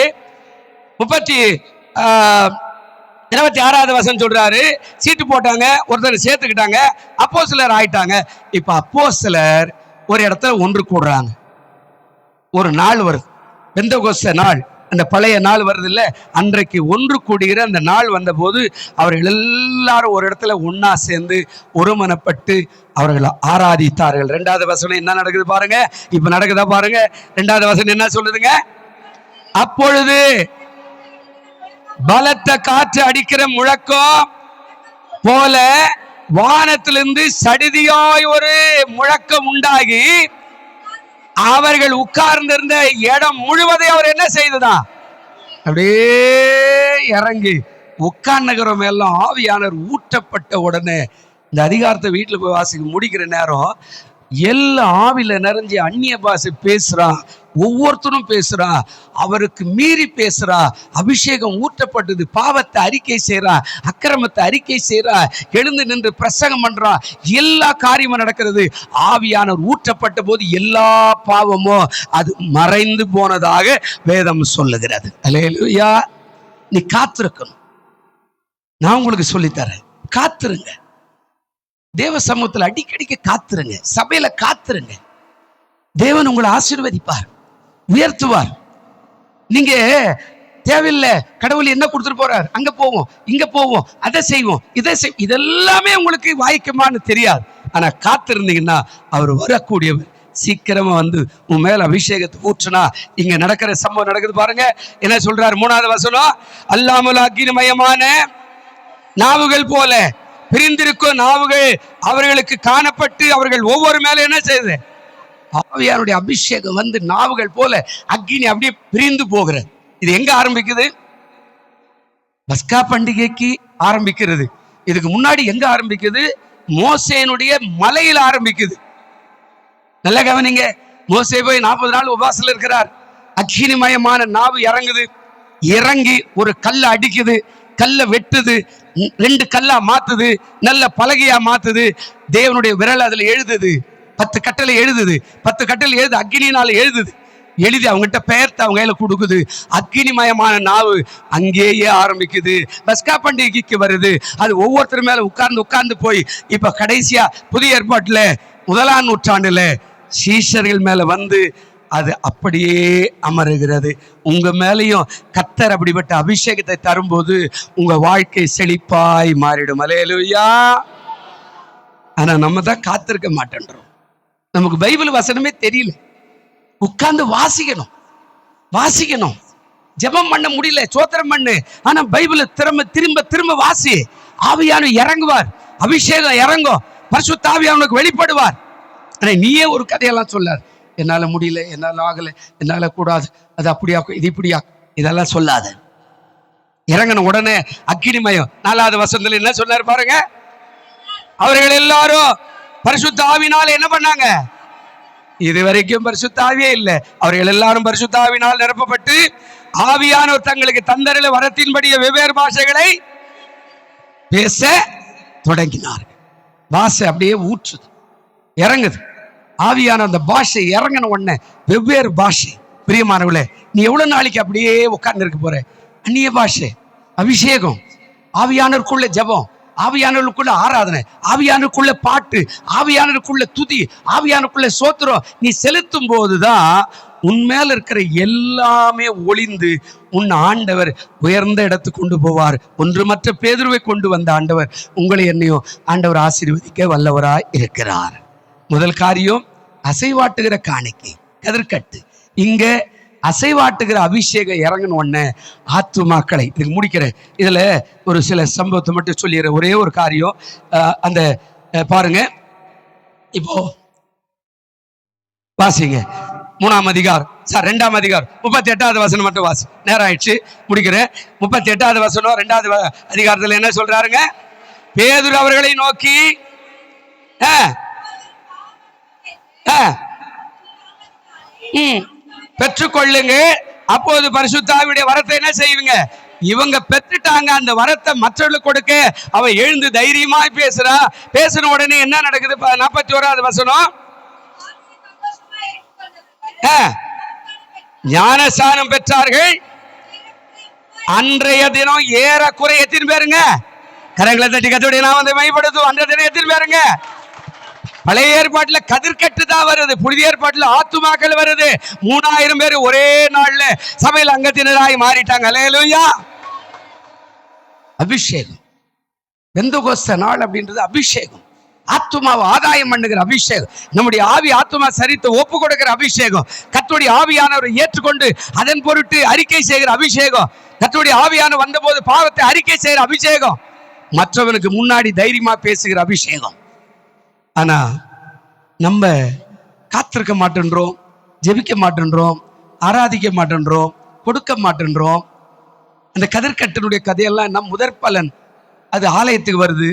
26வது வசனம் சொல்றாரு, சீட்டு போட்டாங்க, ஒருத்தர் சேர்த்துக்கிட்டாங்க, அப்போஸ்தலர் ஆயிட்டாங்க. இப்ப அப்போஸ்தலர் ஒரு இடத்துல ஒன்று கூடுறாங்க. ஒரு நாள் வருது, பெந்தெகோஸ்தே நாள், அந்த பழைய நாள் வருது இல்ல, அன்றைக்கு ஒன்று கூடுகிற அந்த நாள் வந்த போது அவர்கள் எல்லாரும் ஒரு இடத்துல ஒன்னா சேர்ந்து ஒருமனப்பட்டு அவர்கள் ஆராதித்தார்கள். 2வது வசனம் என்ன நடக்குது பாருங்க. இப்ப நடக்குதா பாருங்க. 2வது வசனம் என்ன சொல்லுதுங்க? அப்பொழுது பலத்த காற்று அடிக்கிற முழக்கம் போல வானத்திலிருந்து சடிதியாய் ஒரு முழக்கம் உண்டாகி அவர்கள் உட்கார்ந்திருந்த இடம் முழுவதை அவர் என்ன செய்ததான் அப்படியே இறங்கி உட்கார்ந்துகிறோம் எல்லாம் ஆவியானவர் ஊற்றப்பட்ட உடனே, இந்த அதிகாரத்தை வீட்டுல போய் வாசிக்க முடிக்கிற நேரம் எல்லா ஆவில நிறைஞ்சி அந்நிய பாஷை பேசுறான். ஒவ்வொருத்தரும் பேசுறான், அவருக்கு மீறி பேசுறான். அபிஷேகம் ஊற்றப்பட்டது. பாவத்தை அறிக்கை செய்யறான், அக்கிரமத்தை அறிக்கை செய்யறான், எழுந்து நின்று பிரசங்கம் பண்றான். எல்லா காரியமும் நடக்கிறது. ஆவியானவர் ஊற்றப்பட்ட போது எல்லா பாவமும் அது மறைந்து போனதாக வேதம் சொல்லுகிறது. அல்லேலூயா. நீ காத்திருக்கணும். நான் உங்களுக்கு சொல்லித்தரேன், காத்திருங்க. தேவ சமூகத்தில் அடிக்கடிக்கு காத்திருங்க. சபையில காத்திருங்க. தேவன் உங்களை ஆசீர்வதிப்பார், உயர்த்துவார். நீங்க தேவையில்லை, கடவுள் என்ன கொடுத்துட்டு போறார், அங்க போவோம், இங்க போவோம், அதை செய்வோம், இதை இதெல்லாமே உங்களுக்கு வாய்க்குமான்னு தெரியாது. ஆனா காத்திருந்தீங்கன்னா அவர் வரக்கூடியவர். சீக்கிரமா வந்து உன் மேல அபிஷேகத்தை ஊற்றுனா இங்க நடக்கிற சம்பவம் நடக்குது பாருங்க. என்ன சொல்றாரு 3வது வசனம்? அல்லாமல் அக்கினிமயமான நாவுகள் போல பிரிந்திருக்கும் நாவுகள் அவர்களுக்கு காணப்பட்டு அவர்கள் ஒவ்வொரு மேல என்ன செய்யுது? ஆவியானுடைய அபிஷேகம் வந்து நாவுகள் போல அக்கினி அப்படியே பிரிந்து போகிறது. இது எங்க ஆரம்பிக்குது? பஸ்கா பண்டிகைக்கு ஆரம்பிக்கிறது. இதுக்கு முன்னாடி எங்க ஆரம்பிக்குது? மோசேனுடைய மலையில் ஆரம்பிக்குது. நல்ல கவனிங்க. மோசே போய் 40 நாள் உபவாசத்தில் இருக்கிறார். அக்கினிமயமான நாவு இறங்குது. இறங்கி ஒரு கல்லை அடிக்குது, கல்லை வெட்டுது, 2 கல்லா மாத்துது, நல்ல பலகையா மாத்துது. தேவனுடைய விரல் அதுல எழுதுது. 10 கட்டளை எழுதுது. 10 கட்டளை எழுது அக்கினியினால எழுதுது. எழுதி அவங்ககிட்ட பெயர்த்து அவங்க கையில கொடுக்குது. அக்கினிமயமான நாவு அங்கேயே ஆரம்பிக்குது. பஸ்கா பண்டிகைக்கு வருது. அது ஒவ்வொருத்தர் மேல உட்கார்ந்து போய் இப்ப கடைசியா புதிய ஏற்பாட்டுல 1ஆம் நூற்றாண்டுல சீஷர்கள் மேல வந்து அது அப்படியே அமருகிறது. உங்க மேலையும் கர்த்தர் அப்படிப்பட்ட அபிஷேகத்தை தரும்போது உங்க வாழ்க்கை செழிப்பாய் மாறிடும். அல்லேலூயா. ஆனா நம்ம தான் காத்திருக்க மாட்டேன்றோம். நமக்கு பைபிள் வசனமே தெரியல. உட்கார்ந்து வாசிக்கணும், ஜெபம் பண்ண முடியல, சோத்திரம் பண்ணு. ஆனா பைபிளை திரும்ப திரும்ப வாசி. ஆவியானவர் இறங்குவார், அபிஷேகம் இறங்கும், பரிசுத்த ஆவியானவருக்கு வெளிப்படுவார். ஆனா நீயே ஒரு கதையெல்லாம் சொல்லார். என்னால முடியல, என்னால ஆகல, என்னால கூடாது, அது அப்படியாக்கும், இது இப்படியாக்கும், இதெல்லாம் சொல்லாத. இறங்கின உடனே அக்கினிமயம் 4வது வசனத்துல என்ன சொன்னார் பாருங்க. அவர்கள் எல்லாரும் பரிசுத்த ஆவியினால் என்ன பண்ணாங்க? இதுவரைக்கும் பரிசுத்த ஆவியே இல்லை. அவர்கள் எல்லாரும் பரிசுத்த ஆவியினால் நிரப்பப்பட்டு ஆவியானவர் தங்களுக்கு தந்தரில வரத்தின்படிய வெவ்வேறு பாஷைகளை பேச தொடங்கினார்கள். பாஷை அப்படியே ஊற்றுது, இறங்குது. ஆவியான அந்த பாஷை இறங்கின உடனே வெவ்வேறு பாஷை. பிரியமானவர்களே, நீ எவ்வளவு நாளைக்கு அப்படியே உட்கார்ந்து இருக்க போற? அந்நிய பாஷை, அபிஷேகம், ஆவியானவருக்குள்ள ஜெபம், ஆவியானவருக்குள்ள ஆராதனை, ஆவியானவருக்குள்ள பாட்டு, ஆவியானவருக்குள்ள துதி, ஆவியானவருக்குள்ள சோத்திரம் நீ செலுத்தும் போதுதான் உன்மேல இருக்கிற எல்லாமே ஒளிந்து உன் ஆண்டவர் உயர்ந்த இடத்துக்கு கொண்டு போவார். ஒன்றுமற்ற பேதுருவை கொண்டு வந்த ஆண்டவர் உங்களை என்னையும் ஆண்டவர் ஆசீர்வதிக்க வல்லவராய் இருக்கிறார். முதல் காரியம் அசைவாட்டுகிற காணிக்கை, கதிர்கட்டு. இங்க அசைவாட்டுகிற அபிஷேகம் இறங்கின உடனே ஆத்துமாக்களை, இதுக்கு முடிக்கிறேன், இதுல ஒரு சில சம்பவத்தை மட்டும் சொல்லிடுற. ஒரே ஒரு காரியம், அந்த பாருங்க, இப்போ வாசிங்க 3ஆம் அதிகாரம், 2ஆம் அதிகாரம் 38வது வசனம் மட்டும் வாசி. நேரம் ஆயிடுச்சு, முடிக்கிறேன். 38வது வசனம் 2வது அதிகாரத்துல என்ன சொல்றாருங்க? பேதுரு அவர்களை நோக்கி பெற்றுக்கொள்ளுங்க, அப்போது பரிசுத்த ஆவியுடைய வரத்தை என்ன செய்வீங்க? இவங்க பெற்றுட்டாங்க, அந்த வரத்தை மற்றவர்களுக்கு கொடுக்க அவ எழுந்து தைரியமாய் பேசுறா. பேசின உடனே என்ன நடக்குது? 41வது வசனம், ஞானஸ்நானம் பெற்றார்கள். அன்றைய தினம் ஏறக்குறை எத்தனை பேருங்க? கரங்களை தட்டி கத்தோடைய நாமத்தை மையப்படுத்தும். அன்றைய தினம் எத்தனை பேருங்க? பழைய ஏற்பாட்டுல கதிர்கட்டு தான் வருது, புதிய ஏற்பாட்டுல ஆத்துமாக்கள் வருது. 3000 பேர் ஒரே நாள்ல சபையில் அங்கத்தினராய் மாறிட்டாங்க. அல்லேலூயா. அபிஷேகம், பெந்தெகோஸ்தே நாள் அப்படின்றது அபிஷேகம், ஆத்துமாவை ஆதாயம் பண்ணுகிற அபிஷேகம், நம்முடைய ஆவி ஆத்துமா சரித்து ஒப்பு கொடுக்கிற அபிஷேகம், கர்த்தருடைய ஆவியானவரை ஏற்றுக்கொண்டு அதன் பொருட்டு அறிக்கை செய்கிற அபிஷேகம், கர்த்தருடைய ஆவியான வந்த போது பாவத்தை அறிக்கை செய்கிற அபிஷேகம், மற்றவனுக்கு முன்னாடி தைரியமா பேசுகிற அபிஷேகம். ஆனா நம்ம காத்திருக்க மாட்டேன்றோம், ஜெபிக்க மாட்டேன்றோம், ஆராதிக்க மாட்டேன்றோம், கொடுக்க மாட்டேன்றோம். அந்த கதிர்கட்டினுடைய கதையெல்லாம் என்ன? முதற் பலன் அது ஆலயத்துக்கு வருது.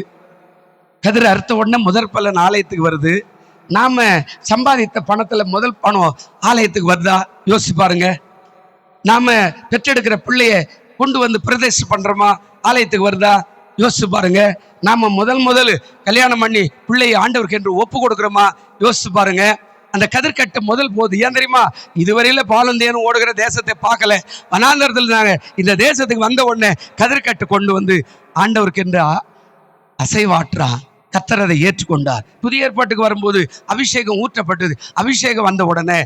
கதிர் அறுத்த உடனே முதற் பலன் ஆலயத்துக்கு வருது. நாம சம்பாதித்த பணத்துல முதல் பணம் ஆலயத்துக்கு வருதா? யோசிச்சு பாருங்க. நாம பெற்றெடுக்கிற பிள்ளைய கொண்டு வந்து பிரதிஷ்டை பண்றோமா? ஆலயத்துக்கு வருதா? யோசிச்சு பாருங்க. நாம முதல் கல்யாணம் பண்ணி பிள்ளையை ஆண்டவருக்கு என்று ஒப்பு கொடுக்கிறோமா? யோசிச்சு பாருங்க. அந்த கதிர்கட்டு முதல் போது ஏன் தெரியுமா? இதுவரையில பாலந்தேனும் ஓடுகிற தேசத்தை பார்க்கல. வனாந்தரத்தில் நாங்க இந்த தேசத்துக்கு வந்த உடனே கதிர்கட்டு கொண்டு வந்து ஆண்டவருக்கு என்று அசைவாற்றா. கர்த்தர் அதை ஏற்றுக்கொண்டார். புதிய ஏற்பாட்டுக்கு வரும்போது அபிஷேகம் ஊற்றப்பட்டது. அபிஷேகம் வந்த உடனே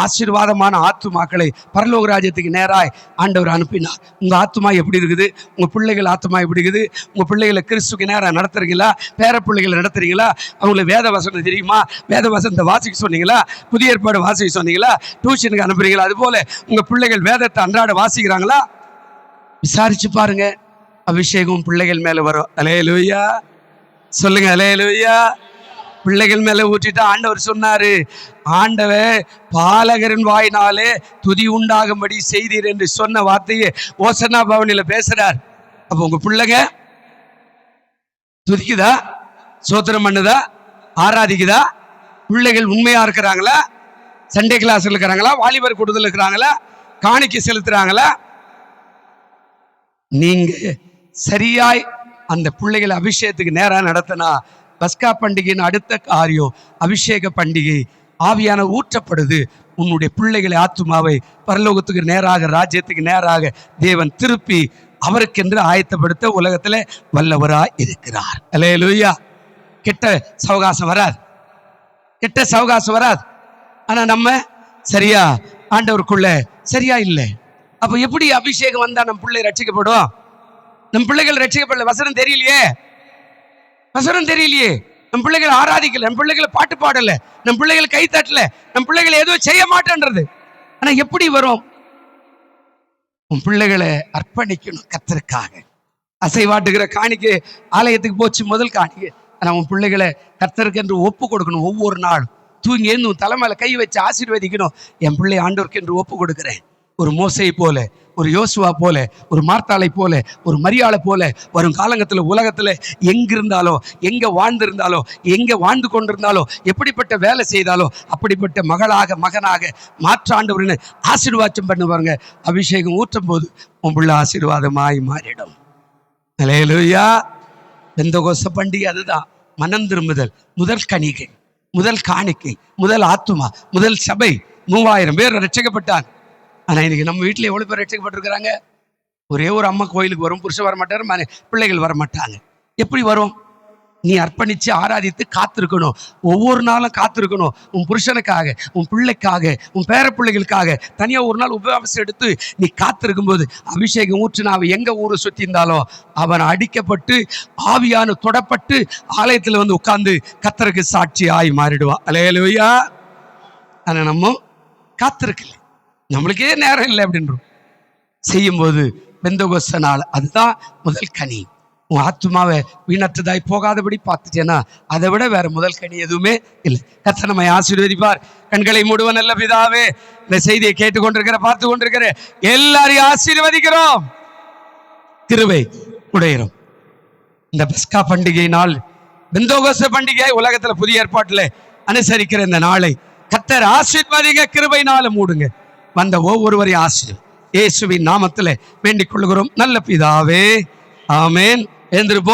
ஆசீர்வாதமான ஆத்துமாக்களை பரலோக ராஜ்யத்துக்கு நேராய் ஆண்டவர் அனுப்பினார். உங்க ஆத்துமா எப்படி இருக்குது? உங்க பிள்ளைகள் ஆத்துமா எப்படி இருக்குது? உங்க பிள்ளைகளை கிறிஸ்துக்கு நேராக நடத்துறீங்களா? பேர பிள்ளைகளை நடத்துறீங்களா? அவங்களுக்கு வேத வசனம் தெரியுமா? வேத வசனத்தை வாசிக்க சொன்னீங்களா? புதிய ஏற்பாடு வாசிக்க சொன்னீங்களா? டியூஷனுக்கு அனுப்புறீங்களா? அது போல உங்க பிள்ளைகள் வேதத்தை அன்றாட வாசிக்கிறாங்களா? விசாரிச்சு பாருங்க. அபிஷேகம் பிள்ளைகள் மேல வரும். அல்லேலூயா சொல்லுங்க. அல்லேலூயா. பிள்ளைகள் மேல ஊற்றிட்டு ஆண்டவர் சொன்னாரு, ஆண்டவர் பாலகரின் வாயினாலே துதி உண்டாகும்படி செய்தீர் என்று சொன்ன வார்த்தையை ஓசன்னா பவனில பேசுறார். அப்ப உங்க பிள்ளைங்க துதிக்குதா? சோத்திரம் பண்ணுதா? ஆராதிக்குதா? பிள்ளைகள் உண்மையா இருக்கிறாங்களா? சண்டே கிளாஸ்ல இருக்கிறாங்களா? வாலிபர் கூடுதல் இருக்கிறாங்களா? காணிக்கை செலுத்துறாங்களா? நீங்க சரியாய் அந்த பிள்ளைகளை அபிஷேகத்துக்கு நேராக நடத்தினா பஸ்கா பண்டிகையின் அடுத்த காரியம் அபிஷேக பண்டிகை. ஆவியான ஊற்றப்படுது. உன்னுடைய பிள்ளைகளை ஆத்துமாவை பரலோகத்துக்கு நேராக, ராஜ்யத்துக்கு நேராக தேவன் திருப்பி அவருக்கென்று ஆயத்தப்படுத்த உலகத்துல வல்லவராய் இருக்கிறார். அல்லேலூயா. கெட்ட சவகாசம் வராது, கெட்ட சவகாசம் வராது. ஆனா நம்ம சரியா ஆண்டவருக்குள்ள சரியா இல்லை. அப்ப எப்படி அபிஷேகம் வந்தா நம் பிள்ளை ரட்சிக்கப்படும்? நம் பிள்ளைகள் ரட்சிக்கப்படல, வசனம் தெரியலையே, வசனம் தெரியலையே. நம் பிள்ளைகள் ஆராதிக்கல, நம் பிள்ளைகளை பாட்டு பாடல, நம் பிள்ளைகள் கை தட்டல, நம் பிள்ளைகளை எதுவும் செய்ய மாட்டேன்றது. ஆனா எப்படி வரும்? உன் பிள்ளைகளை அர்ப்பணிக்கணும் கர்த்தருக்காக. அசைவாட்டுகிற காணிக்கை ஆலயத்துக்கு போச்சு முதல் காணிக்கை. ஆனா உன் பிள்ளைகளை கர்த்தருக்கு என்று ஒப்பு கொடுக்கணும். ஒவ்வொரு நாளும் தூங்கி எழுந்து உன் தலைமையில கை வச்சு ஆசீர்வதிக்கணும். என் பிள்ளை ஆண்டவருக்கு என்று ஒப்பு கொடுக்கிறேன். ஒரு மோசை போல, ஒரு யோசுவா போல, ஒரு மார்த்தாளை போல, ஒரு மரியாளை போல வரும் காலங்கத்துல உலகத்துல எங்கிருந்தாலோ, எங்க வாழ்ந்திருந்தாலோ, எங்க வாழ்ந்து கொண்டிருந்தாலோ, எப்படிப்பட்ட வேலை செய்தாலோ அப்படிப்பட்ட மகளாக மகனாக மாற்றாண்டவர்னு ஆசீர்வாதம் பண்ணுவாங்க. அபிஷேகம் ஊற்றும் போது உன் பிள்ளை ஆசீர்வாதமாய் மாறிடும். அல்லேலூயா. பெந்தகோஸ்து பண்டிகை அதுதான். மனம் திரும்புதல், முதல் கணிகை, முதல் காணிக்கை, முதல் ஆத்துமா, முதல் சபை. 3000 பேர் ரட்சிக்கப்பட்டாங்க. ஆனா இன்னைக்கு நம்ம வீட்டுல எவ்வளவு பேர் ரட்சிக்கப்பட்டிருக்கிறாங்க? ஒரே ஒரு அம்மா கோயிலுக்கு வரும், புருஷன் வர மாட்டாரு, பிள்ளைகள் வர மாட்டாங்க. எப்படி வரும்? நீ அர்ப்பணிச்சு ஆராதித்து காத்திருக்கணும். ஒவ்வொரு நாளும் காத்திருக்கணும். உன் புருஷனுக்காக, உன் பிள்ளைக்காக, உன் பேர பிள்ளைகளுக்காக தனியா ஒரு நாள் உபவாசம் எடுத்து நீ காத்திருக்கும் போது அபிஷேகம் ஊற்றினா அவன் எங்க ஊரை சுத்தி இருந்தாலும் அவன் அடிக்கப்பட்டு ஆவியான தொடப்பட்டு ஆலயத்துல வந்து உட்கார்ந்து கர்த்தருக்கு சாட்சி ஆகி மாறிடுவான். அல்லேலூயா. ஆனா நம்ம காத்திருக்கல, நம்மளுக்கே நேரம் இல்லை அப்படின்றோம். செய்யும்போது பெந்தகோஸ்து நாள் அதுதான் முதல் கனி. உன் ஆத்மாவை வீணற்றதாய் போகாதபடி பார்த்துட்டேன்னா அதை விட வேற முதல் கனி எதுவுமே இல்லை. கர்த்தர் நம்மை ஆசீர்வதிப்பார். கண்களை மூடுவ நல்ல பிதாவே, இந்த செய்தியை கேட்டுக்கொண்டிருக்கிற பார்த்து கொண்டிருக்கிற எல்லாரையும் ஆசீர்வதிக்கிறோம். கிருபை உடையிறோம். இந்த பஸ்கா பண்டிகை நாள், பெந்தகோஸ்து பண்டிகை உலகத்துல புதிய ஏற்பாட்டுல அனுசரிக்கிற இந்த நாளை கர்த்தர் ஆசீர்வதிங்க. கிருபைனால மூடுங்க. வந்த ஒவ்வொருவரையும் ஆசீர்வதி இயேசுவின் நாமத்துல வேண்டிக் கொள்கிறோம் நல்ல பிதாவே. ஆமென். எழுந்திருப்போம்.